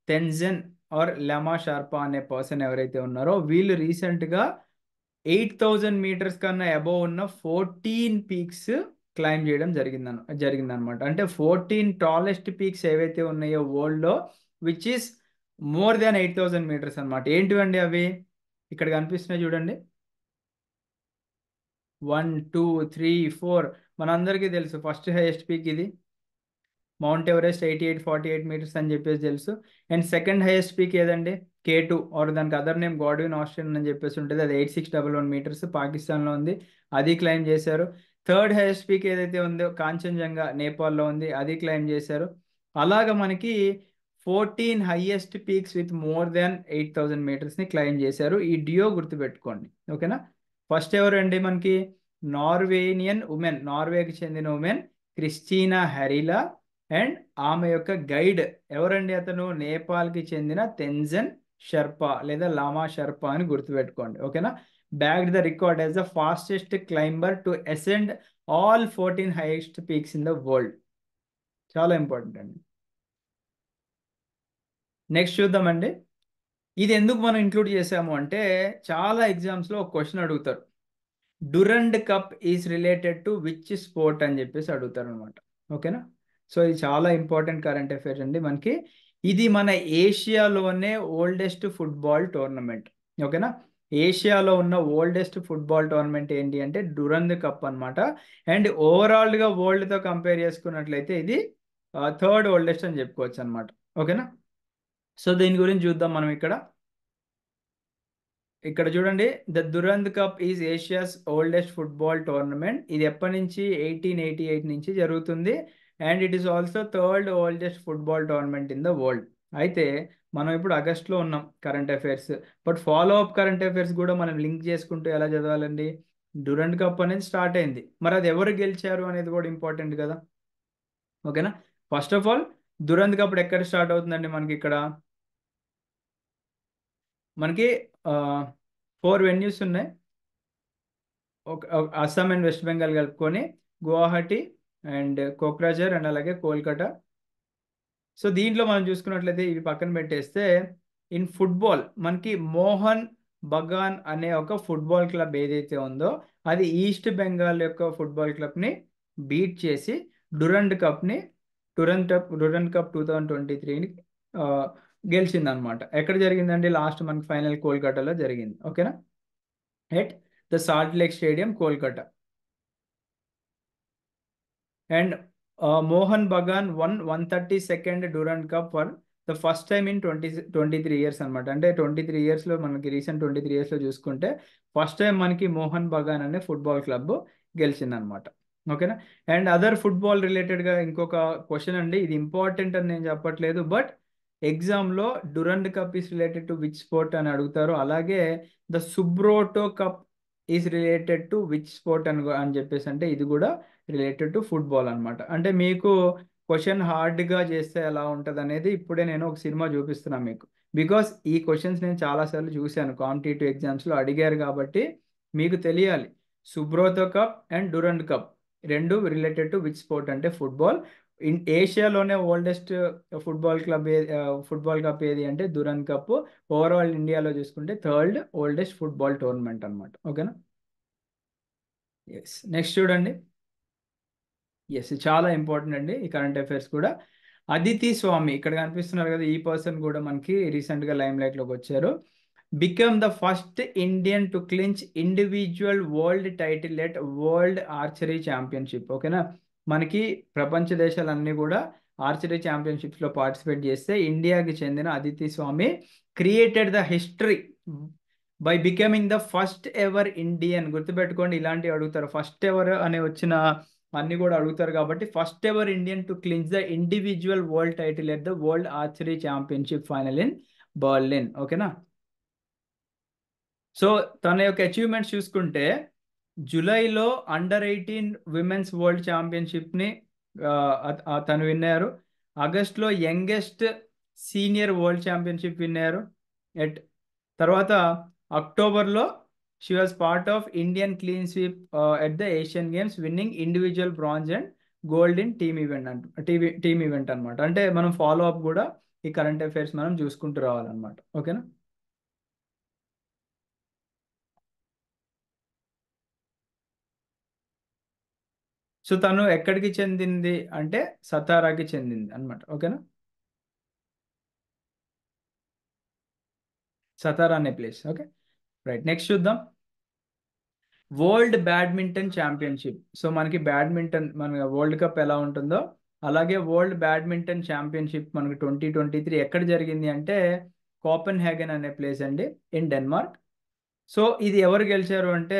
తెన్జన్ ఆర్ లమా షార్పా అనే పర్సన్ ఎవరైతే ఉన్నారో వీళ్ళు రీసెంట్గా 8,000 మీటర్స్ కన్నా అబోవ్ ఉన్న 14 పీక్స్ క్లైమ్ చేయడం జరిగిందనమాట. అంటే 14 టాలెస్ట్ పీక్స్ ఏవైతే ఉన్నాయో వరల్డ్లో, which is more than 8,000 metres అనమాట. ఏంటివండి అవి? ఇక్కడ కనిపిస్తున్నాయి చూడండి, 1 2 3 4. మనందరికీ తెలుసు ఫస్ట్ హైయెస్ట్ పీక్ ఇది మౌంట్ ఎవరెస్ట్, 8848 మీటర్స్ అని చెప్పేసి తెలుసు. అండ్ సెకండ్ హైయెస్ట్ పీక్ ఏదండి? K2, ఆర్ దానికి అదర్ నేమ్ గాడ్విన్ ఆస్ట్రియన్ అని చెప్పేసి ఉంటుంది. అది 8611 మీటర్స్ పాకిస్తాన్లో ఉంది, అది క్లైమ్ చేశారు. థర్డ్ హైయెస్ట్ పీక్ ఏదైతే ఉందో కాంచన్జంగా నేపాల్లో ఉంది, అది క్లైమ్ చేశారు. అలాగా మనకి 14 highest peaks with more than 8,000 మీటర్స్ని క్లైమ్ చేశారు. ఈ డియో గుర్తుపెట్టుకోండి, ఓకేనా. ఫస్ట్ ఎవరండి మనకి? నార్వేనియన్ ఉమెన్, నార్వేకి చెందిన ఉమెన్ క్రిస్టీనా హెరిలా. అండ్ ఆమె యొక్క గైడ్ ఎవరండి? అతను నేపాల్కి చెందిన తెన్జన్ షెర్పా లేదా లామా షెర్పా అని గుర్తుపెట్టుకోండి, ఓకేనా. బ్యాగ్డ్ the record as the fastest climber to ascend all 14 highest peaks in the world. చాలా ఇంపార్టెంట్ అండి. నెక్స్ట్ చూద్దామండి. ఇది ఎందుకు మనం ఇంక్లూడ్ చేసాము అంటే, చాలా ఎగ్జామ్స్లో ఒక క్వశ్చన్ అడుగుతారు, Durand cup is related to which sport అని చెప్పేసి అడుగుతారు అనమాట, ఓకేనా. సో ఇది చాలా ఇంపార్టెంట్ కరెంట్ అఫైర్స్ అండి మనకి. ఇది మన ఏషియాలోనే ఓల్డెస్ట్ ఫుట్బాల్ టోర్నమెంట్, ఓకేనా. ఏషియాలో ఉన్న ఓల్డెస్ట్ ఫుట్బాల్ టోర్నమెంట్ ఏంటి అంటే డురండ్ కప్ అనమాట. అండ్ ఓవరాల్గా వరల్డ్తో కంపేర్ చేసుకున్నట్లయితే ఇది థర్డ్ ఓల్డెస్ట్ అని చెప్పుకోవచ్చు అనమాట, ఓకేనా. సో దీని గురించి చూద్దాం మనం ఇక్కడ. ఇక్కడ చూడండి, the దురంద్ cup is Asia's oldest football tournament. ఇది ఎప్పటి నుంచి? 1888 నుంచి జరుగుతుంది. And it is also third oldest football tournament in the world. అయితే మనం ఇప్పుడు ఆగస్ట్లో ఉన్నాం current affairs, but follow up current affairs కూడా మనం లింక్ చేసుకుంటూ ఎలా చదవాలండి? డురండ్ కప్ అనేది స్టార్ట్ అయింది, మరి అది ఎవరు గెలిచారు అనేది కూడా ఇంపార్టెంట్ కదా, ఓకేనా. ఫస్ట్ ఆఫ్ ఆల్ దురంద్ కప్ ఎక్కడ స్టార్ట్ అవుతుందండి మనకి? ఇక్కడ మనకి 4 వెన్యూస్ ఉన్నాయి, అస్సాం అండ్ వెస్ట్ బెంగాల్ కలుపుకొని, గువాహటి అండ్ కోక్రాఝర్ అండ్ అలాగే కోల్కతా. సో దీంట్లో మనం చూసుకున్నట్లయితే ఇవి పక్కన పెట్టేస్తే, ఇన్ ఫుట్బాల్ మనకి మోహన్ బగాన్ అనే ఒక ఫుట్బాల్ క్లబ్ ఏదైతే ఉందో అది ఈస్ట్ బెంగాల్ యొక్క ఫుట్బాల్ క్లబ్ని బీట్ చేసి డురండ్ కప్ని డురండ్ కప్ 2023ని గెలిచింది అనమాట. ఎక్కడ జరిగిందండి? లాస్ట్ మనకి ఫైనల్ కోల్కతాలో జరిగింది, ఓకేనా, at the Salt Lake stadium, Kolkata. And Mohun Bagan 132nd Durand cup for the first time in 23 years అనమాట. అంటే 23 ఇయర్స్లో మనకి రీసెంట్ 23 ఇయర్స్లో చూసుకుంటే ఫస్ట్ టైం మనకి మోహన్ బగాన్ అనే ఫుట్బాల్ క్లబ్ గెలిచిందనమాట, ఓకేనా. అండ్ అదర్ ఫుట్బాల్ రిలేటెడ్గా ఇంకొక క్వశ్చన్ అండి, ఇది ఇంపార్టెంట్ అని నేను చెప్పట్లేదు, బట్ ఎగ్జామ్లో Durand cup is related to which sport అని అడుగుతారు. అలాగే the Subroto cup is related to which sport అని చెప్పేసి, అంటే ఇది కూడా రిలేటెడ్ టు ఫుట్బాల్ అనమాట. అంటే మీకు క్వశ్చన్ హార్డ్గా చేస్తే ఎలా ఉంటుంది అనేది ఇప్పుడే నేను ఒక సినిమా చూపిస్తున్నాను మీకు, బికాస్ ఈ క్వశ్చన్స్ నేను చాలాసార్లు చూశాను, కాంపిటేటివ్ ఎగ్జామ్స్లో అడిగారు కాబట్టి మీకు తెలియాలి. Subroto cup and Durand cup రెండు రిలేటెడ్ టు విచ్ స్పోర్ట్ అంటే ఫుట్బాల్. ఇన్ ఏషియాలోనే ఓల్డెస్ట్ ఫుట్బాల్ కప్ ఏది అంటే డురండ్ కప్. ఓవరాల్ ఇండియాలో చూసుకుంటే థర్డ్ ఓల్డెస్ట్ ఫుట్బాల్ టోర్నమెంట్ అనమాట, ఓకేనా. ఎస్, నెక్స్ట్ చూడండి. ఎస్, చాలా ఇంపార్టెంట్ అండి ఈ కరెంట్ అఫైర్స్ కూడా. అదితి స్వామి ఇక్కడ కనిపిస్తున్నారు కదా, ఈ పర్సన్ కూడా మనకి రీసెంట్గా లైమ్ లైట్లోకి వచ్చారు. Become the first Indian to clinch individual world title at world archery championship, ఓకేనా. మనకి ప్రపంచ దేశాలన్నీ కూడా ఆర్చరీ ఛాంపియన్షిప్స్లో పార్టిసిపేట్ చేస్తే ఇండియాకి చెందిన Aditi Swami created the history by becoming the first ever Indian. గుర్తుపెట్టుకోండి, ఇలాంటివి అడుగుతారు, ఫస్ట్ ఎవర్ అనే వచ్చిన అన్ని కూడా అడుగుతారు కాబట్టి first ever Indian to clinch the individual world title at the world archery championship final in Berlin, ఓకేనా. సో తన యొక్క అచీవ్మెంట్స్ చూసుకుంటే జూలైలో అండర్ 18 విమెన్స్ వరల్డ్ ఛాంపియన్షిప్ని తను విన్నారు. ఆగస్ట్లో యంగెస్ట్ సీనియర్ వరల్డ్ ఛాంపియన్షిప్ విన్నారు. తర్వాత అక్టోబర్లో she was part of Indian clean sweep at the Asian games, winnowing individual bronze and gold in team event అనమాట. అంటే మనం ఫాలో అప్ కూడా ఈ కరెంట్ అఫైర్స్ మనం చూసుకుంటూ రావాలన్నమాట. ఓకేనా? సో తను ఎక్కడికి చెందింది అంటే సతారాకి చెందింది అనమాట. ఓకేనా? సతారా అనే ప్లేస్. Okay, right. నెక్స్ట్ చూద్దాం. World badminton championship. సో మనకి బ్యాడ్మింటన్ మన వరల్డ్ కప్ ఎలా ఉంటుందో అలాగే వరల్డ్ బ్యాడ్మింటన్ ఛాంపియన్షిప్ మనకి 2023 ఎక్కడ జరిగింది అంటే కోపెన్ హ్యాగన్ అనే ప్లేస్ అండి, ఇన్ డెన్మార్క్. సో ఇది ఎవరు గెలిచారు అంటే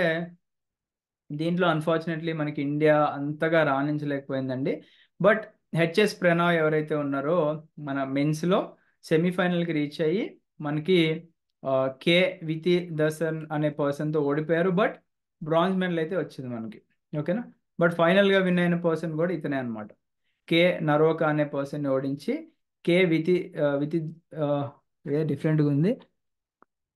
దీంట్లో అన్ఫార్చునేట్లీ మనకి ఇండియా అంతగా రాణించలేకపోయిందండి. బట్ హెచ్ఎస్ ప్రణాయ్ ఎవరైతే ఉన్నారో మన మెన్స్లో సెమీఫైనల్కి రీచ్ అయ్యి మనకి కే వితి దసన్ అనే పర్సన్తో ఓడిపోయారు. బట్ బ్రాంజ్ మెడల్ అయితే వచ్చింది మనకి. ఓకేనా? బట్ ఫైనల్గా విన్ అయిన పర్సన్ కూడా ఇతనే అనమాట. కే నరోకా అనే పర్సన్ని ఓడించి కే వితి డిఫరెంట్గా ఉంది,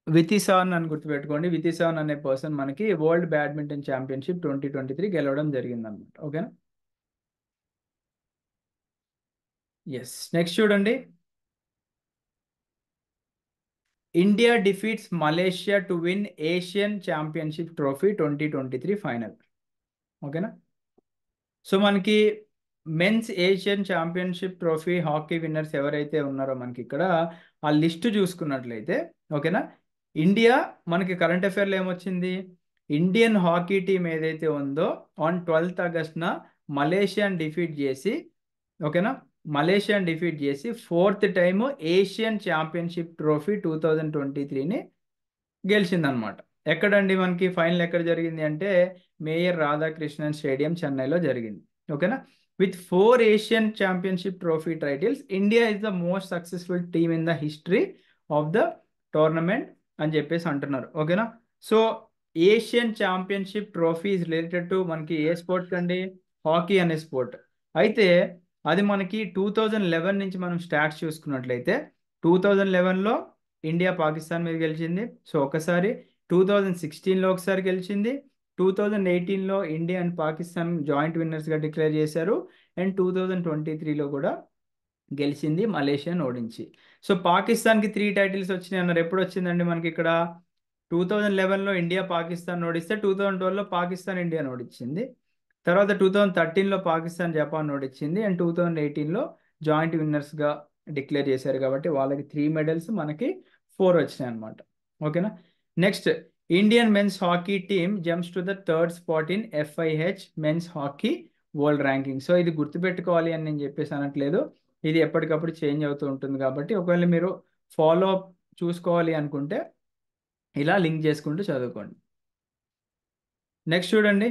వితిసాన్ అని గుర్తుపెట్టుకోండి. వితిసాన్ అనే పర్సన్ మనకి వరల్డ్ బ్యాడ్మింటన్ ఛాంపియన్షిప్ 2023 గెలవడం జరిగింది అనమాట. ఓకేనా? ఎస్. నెక్స్ట్ చూడండి. India defeats Malaysia to win Asian championship trophy 2023 final. ఓకేనా? సో మనకి men's Asian championship trophy hockey winners ఎవరైతే ఉన్నారో మనకి ఇక్కడ ఆ లిస్ట్ చూసుకున్నట్లయితే, ఓకేనా, ఇండియా మనకి కరెంట్ అఫైర్లో ఏమొచ్చింది, ఇండియన్ హాకీ టీం ఏదైతే ఉందో ఆన్ 12th ఆగస్ట్న మలేషియాని డిఫీట్ చేసి, ఓకేనా, మలేషియాని డిఫీట్ చేసి 4th time Asian championship trophy 2023ని గెలిచిందనమాట. ఎక్కడండి మనకి ఫైనల్ ఎక్కడ జరిగింది అంటే మేయర్ రాధాకృష్ణన్ స్టేడియం చెన్నైలో జరిగింది. ఓకేనా? With 4 Asian championship trophy titles, India is the most successful team in the history of the tournament అని చెప్పేసి అంటున్నారు. ఓకేనా? So Asian championship trophy is related to మనకి ఏ స్పోర్ట్ అండి, హాకీ అనే స్పోర్ట్. అయితే అది మనకి 2011 నుంచి మనం స్టాట్స్ చూసుకున్నట్లయితే 2011లో ఇండియా పాకిస్తాన్ మీద గెలిచింది. సో ఒకసారి 2016లో ఒకసారి గెలిచింది. 2018లో ఇండియా అండ్ పాకిస్తాన్ జాయింట్ విన్నర్స్గా డిక్లేర్ చేశారు. అండ్ 2023లో కూడా గెలిచింది మలేషియాని ఓడించి. సో పాకిస్తాన్కి 3 టైటిల్స్ వచ్చినాయి అన్నారు. ఎప్పుడు వచ్చిందండి మనకి ఇక్కడ 2011లో ఇండియా పాకిస్తాన్ ఓడిస్తే 2012లో పాకిస్తాన్ ఇండియాని ఓడించింది. తర్వాత 2013లో పాకిస్తాన్ జపాన్ ఓడించింది. అండ్ 2018లో జాయింట్ విన్నర్స్గా డిక్లేర్ చేశారు కాబట్టి వాళ్ళకి 3 మెడల్స్, మనకి 4 వచ్చినాయి అనమాట. ఓకేనా? Next, Indian men's hockey team jumps to the 3rd spot in FIH men's hockey world ranking. So ఇది గుర్తుపెట్టుకోవాలి అని నేను చెప్పేసి అనట్లేదు, ఇది ఎప్పటికప్పుడు చేంజ్ అవుతూ ఉంటుంది కాబట్టి ఒకవేళ మీరు ఫాలో అప్ చూసుకోవాలి అనుకుంటే ఇలా లింక్ చేసుకుంటూ చదువుకోండి. నెక్స్ట్ చూడండి.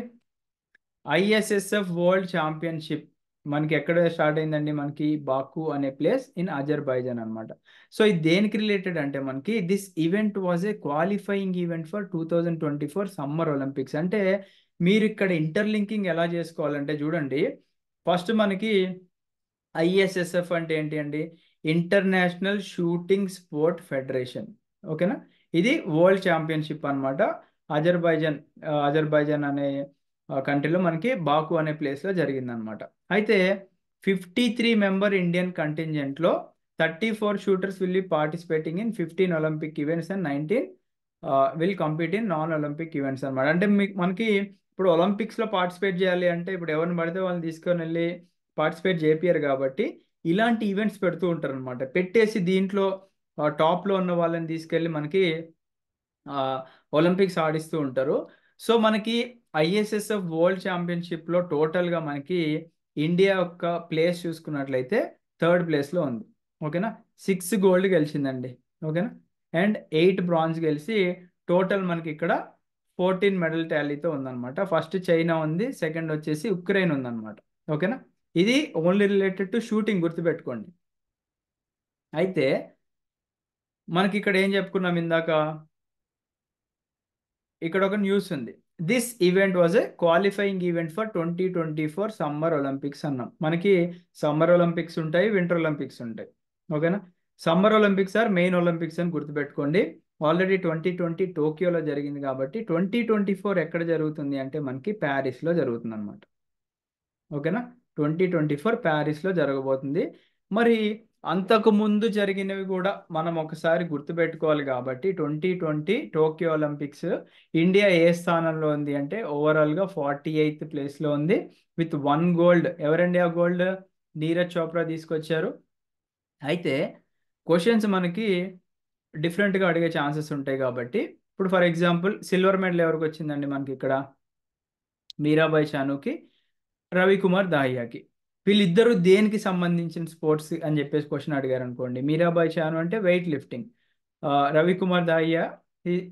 ISSF వరల్డ్ ఛాంపియన్షిప్ మనకి ఎక్కడ స్టార్ట్ అయిందండి, మనకి బాకు అనే ప్లేస్ ఇన్ అజర్బైజాన్ అనమాట. సో ఇది దేనికి రిలేటెడ్ అంటే మనకి this event was a qualifying event for 2024 summer Olympics. అంటే మీరు ఇక్కడ ఇంటర్లింకింగ్ ఎలా చేసుకోవాలంటే చూడండి, ఫస్ట్ మనకి ISSF అంటే ఏంటి అండి, ఇంటర్నేషనల్ షూటింగ్ స్పోర్ట్ ఫెడరేషన్. ఓకేనా? ఇది వరల్డ్ ఛాంపియన్షిప్ అనమాట. అజర్బైజాన్ అనే కంట్రీలో మనకి బాకు అనే ప్లేస్లో జరిగిందనమాట. అయితే 53 మెంబర్ ఇండియన్ కంటింజెంట్లో 34 shooters will be participating in 15 Olympic events and 19 will compete in non Olympic events అనమాట. అంటే మనకి ఇప్పుడు ఒలింపిక్స్లో పార్టిసిపేట్ చేయాలి అంటే ఇప్పుడు ఎవరిని పడితే వాళ్ళని తీసుకొని వెళ్ళి పార్టిసిపేట్ చేపియరు కాబట్టి ఇలాంటి ఈవెంట్స్ పెడుతూ ఉంటారు అనమాట. పెట్టేసి దీంట్లో టాప్లో ఉన్న వాళ్ళని తీసుకెళ్ళి మనకి ఒలింపిక్స్ ఆడిస్తూ ఉంటారు. సో మనకి ISSF వరల్డ్ ఛాంపియన్షిప్లో టోటల్గా మనకి ఇండియా యొక్క ప్లేస్ చూసుకున్నట్లయితే 3rd ప్లేస్లో ఉంది. ఓకేనా? 6 గోల్డ్ గెలిచిందండి. ఓకేనా? అండ్ 8 బ్రాంజ్ గెలిచి టోటల్ మనకి ఇక్కడ 14 మెడల్ టాలీతో ఉందన్నమాట. ఫస్ట్ చైనా ఉంది, సెకండ్ వచ్చేసి ఉక్రెయిన్ ఉందన్నమాట. ఓకేనా? ఇది ఓన్లీ రిలేటెడ్ టు షూటింగ్, గుర్తుపెట్టుకోండి. అయితే మనకి ఇక్కడ ఏం చెప్పుకున్నాం ఇందాక, ఇక్కడ ఒక న్యూస్ ఉంది. This event was a qualifying event for 2024 summer Olympics అన్నాం. మనకి సమ్మర్ ఒలింపిక్స్ ఉంటాయి, వింటర్ ఒలింపిక్స్ ఉంటాయి. ఓకేనా? Summer Olympics are main Olympics అని గుర్తుపెట్టుకోండి. ఆల్రెడీ 2020 టోక్యోలో జరిగింది కాబట్టి 2024 ఎక్కడ జరుగుతుంది అంటే మనకి ప్యారిస్లో జరుగుతుంది అనమాట. ఓకేనా? 2024 ప్యారిస్లో జరగబోతుంది. మరి అంతకు ముందు జరిగినవి కూడా మనం ఒకసారి గుర్తుపెట్టుకోవాలి. కాబట్టి 2020 టోక్యో ఒలింపిక్స్ ఇండియా ఏ స్థానంలో ఉంది అంటే ఓవరాల్గా 48th ప్లేస్లో ఉంది విత్ 1 గోల్డ్. ఎవరండి ఆ గోల్డ్? నీరజ్ చోప్రా తీసుకొచ్చారు. అయితే క్వశ్చన్స్ మనకి డిఫరెంట్గా అడిగే ఛాన్సెస్ ఉంటాయి. కాబట్టి ఇప్పుడు ఫర్ ఎగ్జాంపుల్ సిల్వర్ మెడల్ ఎవరికి వచ్చిందండి మనకి ఇక్కడ? మీరాబాయి చానుకి, రవికుమార్ దాహియాకి. వీళ్ళిద్దరూ దేనికి సంబంధించిన స్పోర్ట్స్ అని చెప్పేసి క్వశ్చన్ అడిగారు అనుకోండి. మీరాబాయి చాను అంటే వెయిట్ లిఫ్టింగ్, రవికుమార్ దాహియా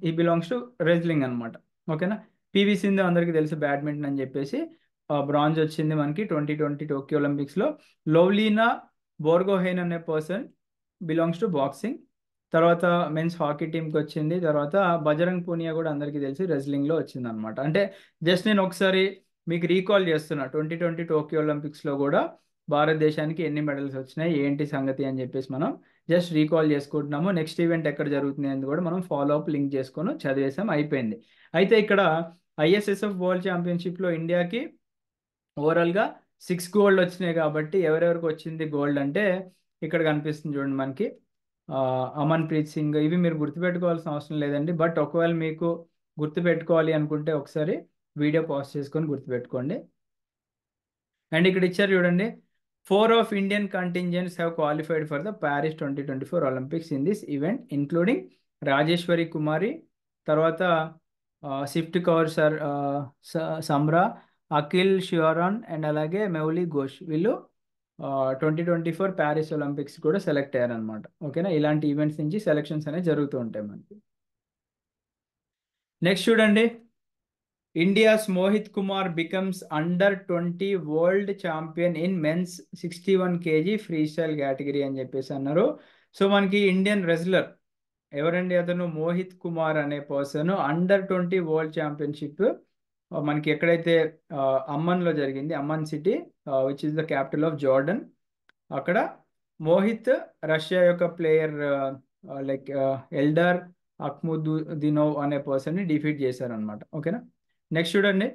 ఈ బిలాంగ్స్ టు రెజ్లింగ్ అనమాట. ఓకేనా. పివి సింధు అందరికీ తెలుసు బ్యాడ్మింటన్ అని చెప్పేసి, బ్రాంజ్ వచ్చింది మనకి 2020 టోక్యో ఒలింపిక్స్లో. లవ్లీనా బోర్గోహెన్ అనే పర్సన్ బిలాంగ్స్ టు బాక్సింగ్. తర్వాత మెన్స్ హాకీ టీంకి వచ్చింది. తర్వాత బజరంగ్ పూనియా కూడా అందరికీ తెలిసి రెజ్లింగ్లో వచ్చింది అనమాట. అంటే జస్ట్ నేను ఒకసారి మీకు రీకాల్ చేస్తున్నా, 2020 టోక్యో ఒలింపిక్స్లో కూడా భారతదేశానికి ఎన్ని మెడల్స్ వచ్చినాయి ఏంటి సంగతి అని చెప్పేసి మనం జస్ట్ రీకాల్ చేసుకుంటున్నాము. నెక్స్ట్ ఈవెంట్ ఎక్కడ జరుగుతుంది అని కూడా మనం ఫాలో అప్ లింక్ చేసుకొని చదివేసాం, అయిపోయింది. అయితే ఇక్కడ ఐఎస్ఎస్ఎఫ్ వరల్డ్ ఛాంపియన్షిప్లో ఇండియాకి ఓవరాల్గా 6 గోల్డ్ వచ్చినాయి. కాబట్టి ఎవరెవరికి వచ్చింది గోల్డ్ అంటే ఇక్కడ కనిపిస్తుంది చూడండి మనకి, అమన్ ప్రీత్ సింగ్. ఇవి మీరు గుర్తుపెట్టుకోవాల్సిన అవసరం లేదండి. బట్ ఒకవేళ మీకు గుర్తుపెట్టుకోవాలి అనుకుంటే ఒకసారి వీడియో పాజ్ చేసుకొని గుర్తుపెట్టుకోండి. అండ్ ఇక్కడ ఇచ్చారు చూడండి, 4 of Indian contingents have qualified for the Paris 2024 Olympics in this event, including Rajeshwari కుమారి, తర్వాత సిఫ్ట్ కౌర్ సమ్రా, అఖిల్ షియోరాన్ అండ్ అలాగే మెౌలి ఘోష్. వీళ్ళు 2024 ప్యారిస్ ఒలింపిక్స్ కూడా సెలెక్ట్ అయ్యారనమాట. ఓకేనా. ఇలాంటి ఈవెంట్స్ నుంచి సెలెక్షన్స్ అనేవి జరుగుతూ ఉంటాయి మనకి. నెక్స్ట్ చూడండి, India's Mohit Kumar becomes under twenty world champion in men's 61 kg freestyle category అని చెప్పేసి అన్నారు. సో మనకి ఇండియన్ రెజ్లర్ ఎవరండి? అతను మోహిత్ కుమార్ అనే పర్సన్. అండర్-20 వరల్డ్ ఛాంపియన్షిప్ మనకి ఎక్కడైతే అమ్మన్లో జరిగింది, Amman city which is the capital of Jordan. అక్కడ మోహిత్ రష్యా యొక్క ప్లేయర్ లైక్ ఎల్డర్ అఖ్ముదుదినోవ్ అనే పర్సన్ని డిఫీట్ చేశారనమాట. ఓకేనా. నెక్స్ట్ చూడండి,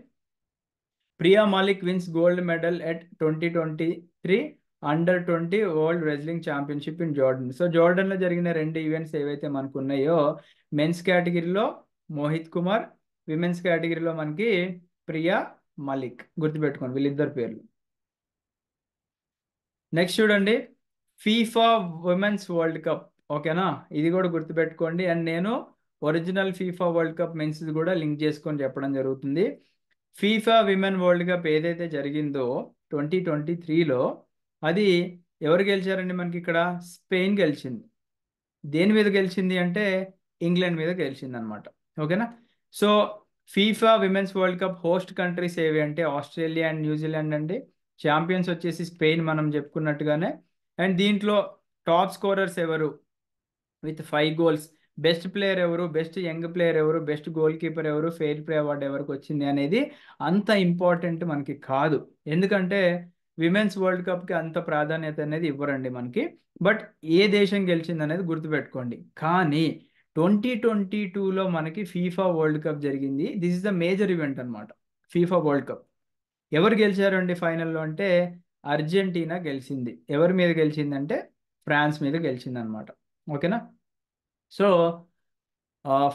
Priya Malik wins gold medal at 2023 under twenty world wrestling championship in Jordan. So జోర్డన్లో జరిగిన 2 ఈవెంట్స్ ఏవైతే మనకు ఉన్నాయో, మెన్స్ కేటగిరీలో మోహిత్ కుమార్, విమెన్స్ కేటగిరీలో మనకి ప్రియా మాలిక్. గుర్తుపెట్టుకోండి వీళ్ళిద్దరు పేర్లు. నెక్స్ట్ చూడండి, ఫీఫా ఉమెన్స్ వరల్డ్ కప్. ఓకేనా, ఇది కూడా గుర్తుపెట్టుకోండి. అండ్ నేను original FIFA World Cup men's కూడా లింక్ చేసుకొని చెప్పడం జరుగుతుంది. ఫీఫా విమెన్ వరల్డ్ కప్ ఏదైతే జరిగిందో 2023లో, అది ఎవరు గెలిచారండి మనకి ఇక్కడ? స్పెయిన్ గెలిచింది. దేని మీద గెలిచింది అంటే ఇంగ్లాండ్ మీద గెలిచింది అనమాట. ఓకేనా. So FIFA women's world cup host countries ఏవి అంటే ఆస్ట్రేలియా అండ్ న్యూజిలాండ్ అండి. ఛాంపియన్స్ వచ్చేసి స్పెయిన్ మనం చెప్పుకున్నట్టుగానే. అండ్ దీంట్లో టాప్ స్కోరర్స్ ఎవరు విత్ 5 goals, బెస్ట్ ప్లేయర్ ఎవరు, బెస్ట్ యంగ్ ప్లేయర్ ఎవరు, బెస్ట్ గోల్ కీపర్ ఎవరు, ఫెయిర్ ప్లే అవార్డు ఎవరికి వచ్చింది అనేది అంత ఇంపార్టెంట్ మనకి కాదు. ఎందుకంటే విమెన్స్ వరల్డ్ కప్కి అంత ప్రాధాన్యత అనేది ఇవ్వరండి మనకి. బట్ ఏ దేశం గెలిచింది అనేది గుర్తుపెట్టుకోండి. కానీ 2022లో మనకి ఫీఫా వరల్డ్ కప్ జరిగింది. This is the major event అనమాట, ఫీఫా వరల్డ్ కప్. ఎవరు గెలిచారండి ఫైనల్లో అంటే అర్జెంటీనా గెలిచింది. ఎవరి మీద గెలిచిందంటే ఫ్రాన్స్ మీద గెలిచింది అనమాట. ఓకేనా. సో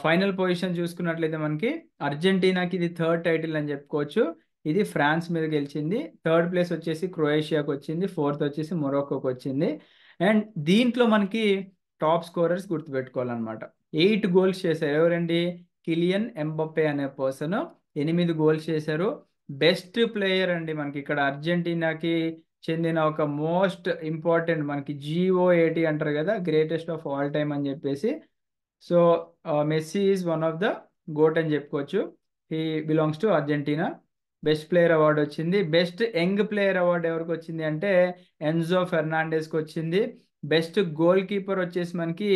ఫైనల్ పొజిషన్ చూసుకున్నట్లయితే మనకి అర్జెంటీనాకి ఇది 3rd టైటిల్ అని చెప్పుకోవచ్చు. ఇది ఫ్రాన్స్ మీద గెలిచింది. 3rd ప్లేస్ వచ్చేసి క్రొయేషియాకి వచ్చింది. 4th వచ్చేసి మొరాకోకి వచ్చింది. అండ్ దీంట్లో మనకి టాప్ స్కోరర్స్ గుర్తుపెట్టుకోవాలన్నమాట. 8 goals చేశారు. ఎవరండి? కిలియన్ ఎంబప్పే అనే పర్సన్ 8 goals చేశారు. బెస్ట్ ప్లేయర్ అండి మనకి ఇక్కడ అర్జెంటీనాకి చెందిన ఒక మోస్ట్ ఇంపార్టెంట్, మనకి GOAT అంటారు కదా, గ్రేటెస్ట్ ఆఫ్ ఆల్ టైమ్ అని చెప్పేసి. So Messi is one of the GOAT అని చెప్పుకోవచ్చు. He belongs to Argentina. Best player award వచ్చింది. బెస్ట్ యంగ్ ప్లేయర్ అవార్డు ఎవరికి వచ్చింది అంటే ఎన్జో ఫెర్నాండెస్కి వచ్చింది. బెస్ట్ గోల్ కీపర్ వచ్చేసి మనకి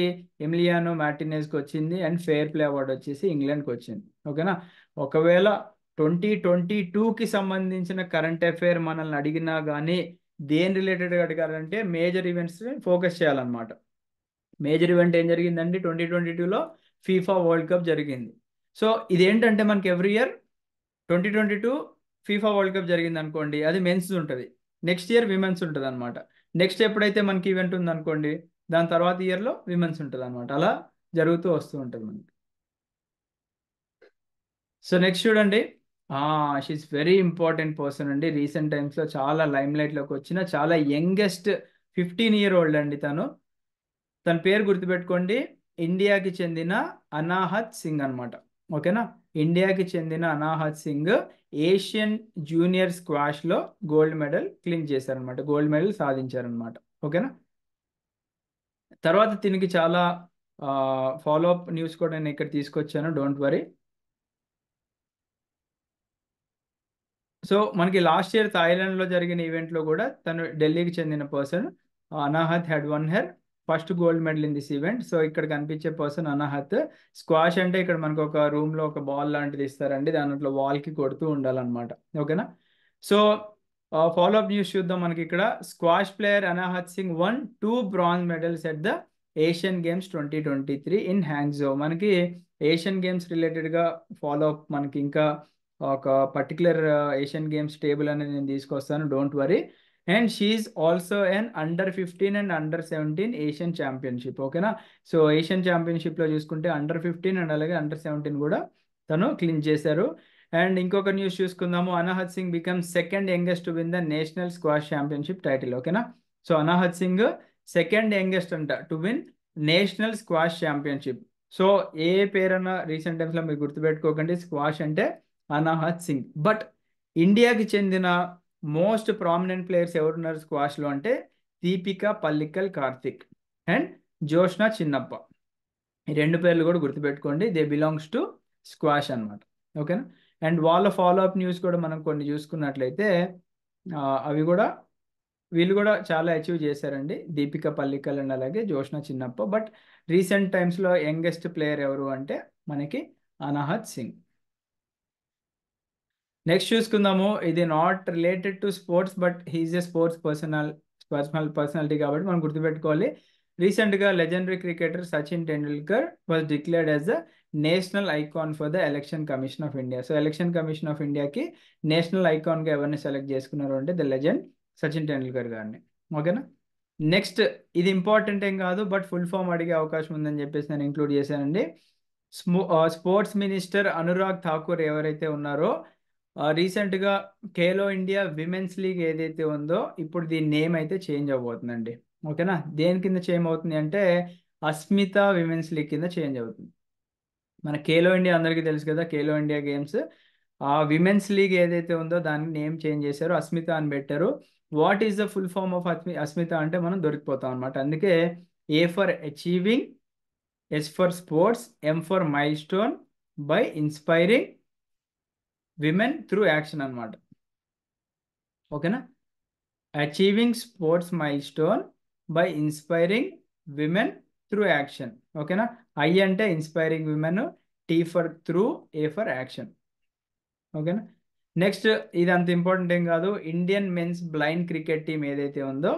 ఎమిలియానో మార్టినెజ్కి వచ్చింది. అండ్ ఫెయిర్ ప్లే అవార్డు వచ్చేసి ఇంగ్లాండ్కి వచ్చింది. ఓకేనా. ఒకవేళ 2022కి సంబంధించిన కరెంట్ అఫైర్ మనల్ని అడిగినా కానీ దేని రిలేటెడ్గా అడిగారంటే మేజర్ ఈవెంట్స్ ఫోకస్ చేయాలన్నమాట. మేజర్ ఈవెంట్ ఏం జరిగిందండి 2022లో? ఫీఫా వరల్డ్ కప్ జరిగింది. సో ఇదేంటంటే మనకి every year 2022 FIFA World cup జరిగింది అనుకోండి, అది మెన్స్ ఉంటుంది. నెక్స్ట్ ఇయర్ విమెన్స్ ఉంటుంది అనమాట. నెక్స్ట్ ఎప్పుడైతే మనకి ఈవెంట్ ఉంది అనుకోండి, దాని తర్వాత ఇయర్లో విమెన్స్ ఉంటుంది అనమాట. అలా జరుగుతూ వస్తూ ఉంటుంది మనకి. సో నెక్స్ట్ చూడండి, షీఈస్ వెరీ ఇంపార్టెంట్ పర్సన్ అండి. రీసెంట్ టైమ్స్లో చాలా లైమ్లైట్లోకి వచ్చిన చాలా యంగెస్ట్ 15-year-old అండి తను. తన పేరు గుర్తుపెట్టుకోండి, ఇండియాకి చెందిన అనాహత్ సింగ్ అనమాట. ఓకేనా, ఇండియాకి చెందిన అనాహత్ సింగ్ ఏషియన్ జూనియర్ స్క్వాష్లో గోల్డ్ మెడల్ క్లీన్ చేశారనమాట, గోల్డ్ మెడల్ సాధించారనమాట. ఓకేనా, తర్వాత దీనికి చాలా ఫాలో అప్ న్యూస్ కూడా నేను ఇక్కడ తీసుకొచ్చాను, డోంట్ వరీ. సో మనకి లాస్ట్ ఇయర్ థాయిలాండ్లో జరిగిన ఈవెంట్లో కూడా తను ఢిల్లీకి చెందిన person Anahat had won her first gold medal in this event. So ఇక్కడ కనిపించే పర్సన్ అనాహత్. స్క్వాష్ అంటే ఇక్కడ మనకు ఒక రూమ్లో ఒక బాల్ లాంటిది ఇస్తారండి, దాంట్లో వాల్కి కొడుతూ ఉండాలన్నమాట. ఓకేనా, సో ఫాలో అప్ న్యూస్ చూద్దాం. మనకి ఇక్కడ squash player Anahat Singh won 2 bronze medals at the Asian games 2023 in Hangzhou. మనకి ఏషియన్ గేమ్స్ రిలేటెడ్గా ఫాలో అప్ మనకి ఇంకా ఒక పర్టికులర్ ఏషియన్ గేమ్స్ టేబుల్ అనేది నేను తీసుకొస్తాను, don't worry. And she also and under 15 and under 17 Asian championship. ఓకేనా, సో ఏషియన్ ఛాంపియన్షిప్లో చూసుకుంటే అండర్ 15 అండ్ అలాగే అండర్ 17 కూడా తను క్లీన్ చేశారు. అండ్ ఇంకొక న్యూస్ చూసుకుందాము, Anahat Singh become second youngest to win the national squash championship title. ఓకేనా, so Anahat Singh second youngest అంట to win national squash championship. So ఏ పేరన్నా రీసెంట్ టైమ్స్లో మీరు గుర్తుపెట్టుకోకండి, స్క్వాష్ అంటే అనాహత్ సింగ్. బట్ ఇండియాకి చెందిన మోస్ట్ ప్రామినెంట్ ప్లేయర్స్ ఎవరున్నారు స్క్వాష్లో అంటే దీపికా పల్లికల్ కార్తిక్ అండ్ జోష్నా చిన్నప్ప. ఈ రెండు పేర్లు కూడా గుర్తుపెట్టుకోండి, దే బిలాంగ్స్ టు స్క్వాష్ అనమాట. ఓకేనా, అండ్ వాళ్ళ ఫాలో అప్ న్యూస్ కూడా మనం కొన్ని చూసుకున్నట్లయితే అవి కూడా వీళ్ళు కూడా చాలా అచీవ్ చేశారండి, దీపికా పల్లికల్ అండ్ అలాగే జోష్నా చిన్నప్ప. బట్ రీసెంట్ టైమ్స్లో యంగెస్ట్ ప్లేయర్ ఎవరు అంటే మనకి అనాహత్ సింగ్. నెక్స్ట్ చూసుకుందాము, ఇది not related to sports but he's a sports personality కాబట్టి మనం గుర్తుపెట్టుకోవాలి. రీసెంట్గా legendary cricketer Sachin Tendulkar was declared as the national icon for the Election Commission of India. So Election Commission of ఇండియాకి నేషనల్ ఐకాన్గా ఎవరిని సెలెక్ట్ చేసుకున్నారు అంటే ద లెజెండ్ సచిన్ టెండూల్కర్ గారిని. ఓకేనా, నెక్స్ట్ ఇది ఇంపార్టెంట్ ఏం కాదు బట్ ఫుల్ ఫామ్ అడిగే అవకాశం ఉందని చెప్పేసి నేను ఇంక్లూడ్ చేశానండి. స్పోర్ట్స్ మినిస్టర్ అనురాగ్ ఠాకూర్ ఎవరైతే ఉన్నారో రీసెంట్గా ఖేలో ఇండియా విమెన్స్ లీగ్ ఏదైతే ఉందో ఇప్పుడు దీని నేమ్ అయితే చేంజ్ అవబోతుందండి. ఓకేనా, దేని కింద చేంజ్ అవుతుంది అంటే అస్మిత విమెన్స్ లీగ్ కింద చేంజ్ అవుతుంది. మన ఖేలో ఇండియా అందరికీ తెలుసు కదా, ఖేలో ఇండియా గేమ్స్ ఆ విమెన్స్ లీగ్ ఏదైతే ఉందో దానికి నేమ్ చేంజ్ చేశారు, అస్మిత అని పెట్టారు. What is the full form of Asmita అంటే మనం దొరికిపోతాం అనమాట. అందుకే A for achieving, S for sports, M for milestone by inspiring women through action అనమాట. ఓకేనా, achieving sports milestone by inspiring women through action. ఓకేనా, ఐ అంటే inspiring women, T for through, A for action. ఓకేనా, నెక్స్ట్ ఇది అంత ఇంపార్టెంట్ ఏం కాదు, Indian men's blind cricket team ఏదైతే ఉందో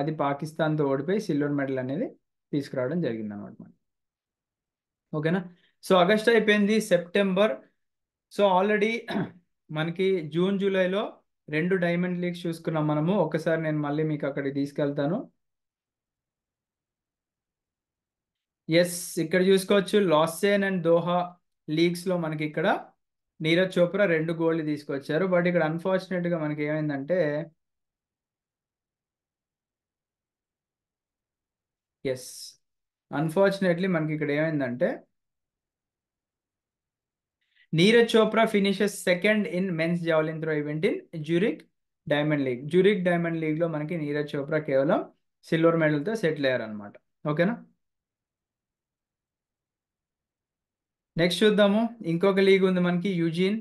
అది పాకిస్తాన్తో ఓడిపోయి సిల్వర్ మెడల్ అనేది తీసుకురావడం జరిగింది అనమాట. ఓకేనా, సో ఆగస్ట్ అయిపోయింది, సెప్టెంబర్. సో ఆల్రెడీ మనకి జూన్ జూలైలో 2 డైమండ్ లీగ్స్ చూసుకున్నాం మనము. ఒకసారి నేను మళ్ళీ మీకు అక్కడికి తీసుకెళ్తాను. ఎస్, ఇక్కడ చూసుకోవచ్చు లాసెన్ అండ్ దోహా లీగ్స్లో మనకి ఇక్కడ నీరజ్ చోప్రా 2 గోల్డ్ తీసుకొచ్చారు. బట్ ఇక్కడ అన్ఫార్చునేట్గా మనకి ఏమైందంటే ఎస్ అన్ఫార్చునేట్లీ మనకి ఇక్కడ ఏమైందంటే Neeraj Chopra finishes second in men's javelin throw event in Zurich Diamond League. Zurich Diamond లీగ్లో మనకి నీరజ్ చోప్రా కేవలం సిల్వర్ మెడల్తో సెటిల్ అయ్యారనమాట. ఓకేనా, నెక్స్ట్ చూద్దాము, ఇంకొక లీగ్ ఉంది మనకి యూజీన్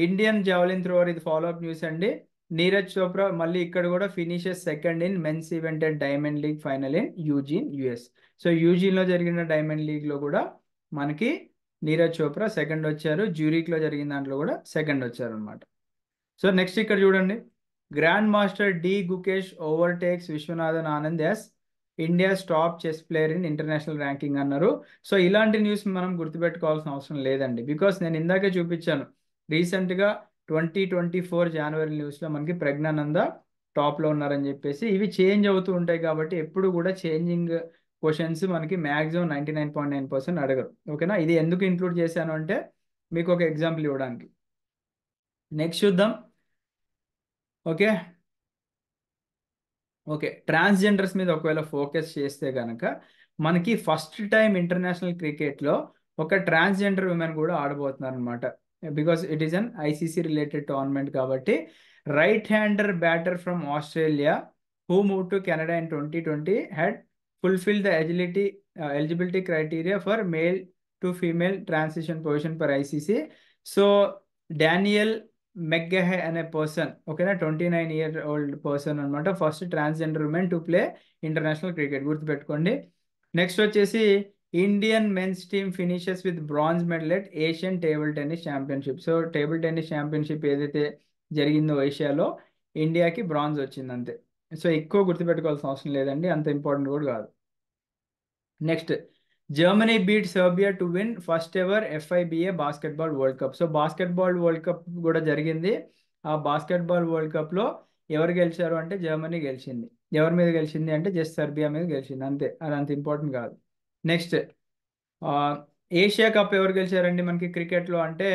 ఇండియన్ జావలిన్ త్రోవర్. ఇది ఫాలో అప్ న్యూస్ అండి. నీరజ్ చోప్రా మళ్ళీ ఇక్కడ కూడా finishes second in men's event at diamond league final in Eugene US. So యూజీన్లో జరిగిన డైమండ్ లీగ్లో కూడా మనకి నీరజ్ చోప్రా సెకండ్ వచ్చారు, జ్యూరిక్లో జరిగిన దాంట్లో కూడా సెకండ్ వచ్చారు అనమాట. సో నెక్స్ట్ ఇక్కడ చూడండి, grandmaster D Gukesh overtakes Viswanathan Anand as India's top chess player in international ranking అన్నారు. సో ఇలాంటి న్యూస్ మనం గుర్తుపెట్టుకోవాల్సిన అవసరం లేదండి, బికాస్ నేను ఇందాకే చూపించాను రీసెంట్గా 2024 జనవరి న్యూస్లో మనకి ప్రజ్ఞానంద టాప్లో ఉన్నారని చెప్పేసి. ఇవి చేంజ్ అవుతూ ఉంటాయి కాబట్టి ఎప్పుడు కూడా చేంజింగ్ క్వశ్చన్స్ మనకి మ్యాక్సిమం 99.9% అడగరు. ఓకేనా, ఇది ఎందుకు ఇంక్లూడ్ చేశాను అంటే మీకు ఒక ఎగ్జాంపుల్ ఇవ్వడానికి. నెక్స్ట్ చూద్దాం. ఓకే ఓకే ట్రాన్స్జెండర్స్ మీద ఒకవేళ ఫోకస్ చేస్తే కనుక మనకి ఫస్ట్ టైం ఇంటర్నేషనల్ క్రికెట్లో ఒక ట్రాన్స్జెండర్ ఉమెన్ కూడా ఆడబోతున్నారు అనమాట. Because it is an ICC related tournament కాబట్టి. Right hander batter from Australia who move to Canada in 2020 had fulfil the eligibility criteria for male to female transition position for ICC. So Danielle McGahey అనే పర్సన్, ఓకేనా, 29-year-old పర్సన్ అనమాట, first transgender women to play international cricket, గుర్తుపెట్టుకోండి. నెక్స్ట్ వచ్చేసి Indian men's team finishes with bronze medal at Asian table tennis championship. So table tennis championship ఏదైతే జరిగిందో ఏషియాలో ఇండియాకి బ్రాంజ్ వచ్చింది అంతే. సో ఎక్కువ గుర్తుపెట్టుకోవాల్సిన అవసరం లేదండి, అంత ఇంపార్టెంట్ కూడా కాదు. Next Germany beat Serbia to win first ever FIBA basketball world cup. So basketball world cup కూడా జరిగింది. ఆ బాస్కెట్బాల్ వరల్డ్ కప్లో ఎవరు గెలిచారు అంటే జర్మనీ గెలిచింది. ఎవరి మీద గెలిచింది అంటే జస్ట్ సెర్బియా మీద గెలిచింది అంతే, అది అంత ఇంపార్టెంట్ కాదు. నెక్స్ట్ ఏషియా కప్ ఎవరు గెలిచారండి మనకి క్రికెట్లో అంటే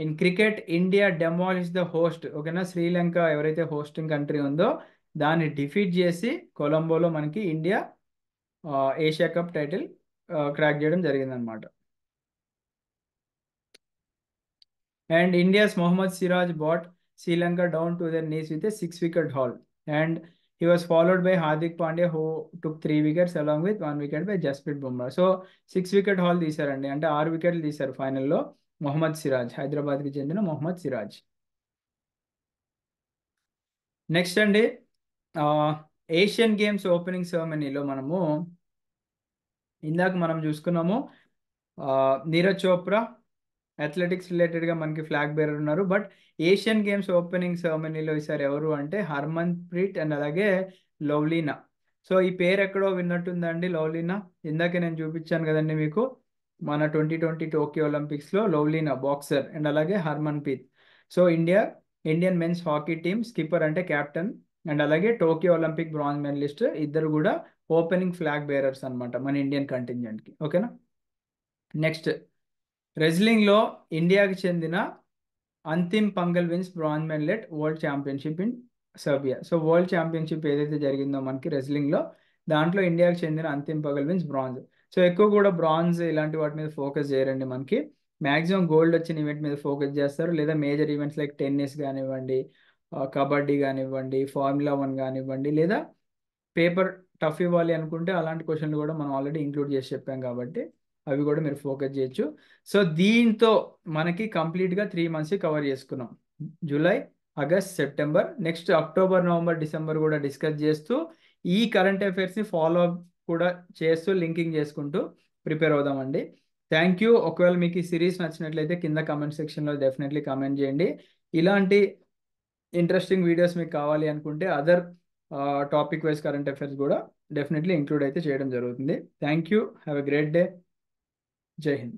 in cricket India demolish the host. ఓకేనా, శ్రీలంక ఎవరైతే హోస్టింగ్ కంట్రీ ఉందో దాన్ని డిఫీట్ చేసి కొలంబోలో మనకి India Asia cup title crack చేయడం జరిగిందనమాట. And India's Mohammed Siraj bat Sri Lanka down to their knees with a 6-wicket haul. And he was followed by Hardik Pandya who took 3 wickets along with 1 wicket by Jasprit Bumrah. So 6-wicket haul తీశారండి, అంటే 6 వికెట్లు తీశారు ఫైనల్లో మొహమ్మద్ సిరాజ్, హైదరాబాద్కి చెందిన మొహమ్మద్ సిరాజ్. నెక్స్ట్ అండి ఏషియన్ గేమ్స్ ఓపెనింగ్ సెరమనీలో మనము ఇందాక మనం చూసుకున్నాము నీరజ్ చోప్రా అథ్లెటిక్స్ రిలేటెడ్గా మనకి ఫ్లాగ్ బేరర్ ఉన్నారు. బట్ ఏషియన్ గేమ్స్ ఓపెనింగ్ సెరమనీలో ఈసారి ఎవరు అంటే హర్మన్ ప్రీత్ అండ్ అలాగే లవ్లీనా. సో ఈ పేరు ఎక్కడో విన్నట్టుందండి, లవ్లీనా. ఇందాకే నేను చూపించాను కదండి మీకు మన 2020 టోక్యో ఒలింపిక్స్లో లవ్లీనా బాక్సర్ అండ్ అలాగే Harmanpreet. So Indian men's hockey team skipper అంటే కెప్టెన్ అండ్ అలాగే టోక్యో ఒలింపిక్ బ్రాంజ్ మెడలిస్ట్ ఇద్దరు కూడా ఓపెనింగ్ ఫ్లాగ్ బేరర్స్ అనమాట మన ఇండియన్ కంటింజెంట్కి. ఓకేనా, నెక్స్ట్ రెజ్లింగ్లో ఇండియాకి చెందిన Antim Panghal wins bronze medal at world championship in Serbia. So world championship ఏదైతే జరిగిందో మనకి రెజ్లింగ్లో దాంట్లో ఇండియాకి చెందిన Antim Panghal wins bronze. So ఎక్కువ కూడా బ్రాంజ్ ఇలాంటి వాటి మీద ఫోకస్ చేయరండి, మనకి మ్యాక్సిమం గోల్డ్ వచ్చిన ఈవెంట్ మీద ఫోకస్ చేస్తారు, లేదా మేజర్ ఈవెంట్స్ లైక్ టెన్నిస్ కానివ్వండి, కబడ్డీ కానివ్వండి, Formula 1 కానివ్వండి, లేదా పేపర్ టఫ్ ఇవ్వాలి అనుకుంటే అలాంటి క్వశ్చన్లు కూడా మనం ఆల్రెడీ ఇంక్లూడ్ చేసి చెప్పాం కాబట్టి అవి కూడా మీరు ఫోకస్ చేయొచ్చు. సో దీంతో మనకి కంప్లీట్గా 3 months కవర్ చేసుకున్నాం, July, August, September. Next October, November, December కూడా డిస్కస్ చేస్తూ ఈ కరెంట్ అఫైర్స్ని ఫాలో అప్ కూడా చేస్తూ లింకింగ్ చేసుకుంటూ ప్రిపేర్ అవుదామండి. Thank you. ఒకవేళ మీకు ఈ సిరీస్ నచ్చినట్లయితే కింద కమెంట్ సెక్షన్లో డెఫినెట్లీ కమెంట్ చేయండి. ఇలాంటి ఇంట్రెస్టింగ్ వీడియోస్ మీకు కావాలి అనుకుంటే other topic wise current affairs కూడా డెఫినెట్లీ ఇంక్లూడ్ అయితే చేయడం జరుగుతుంది. Thank you. Have a great day. జై హింద్.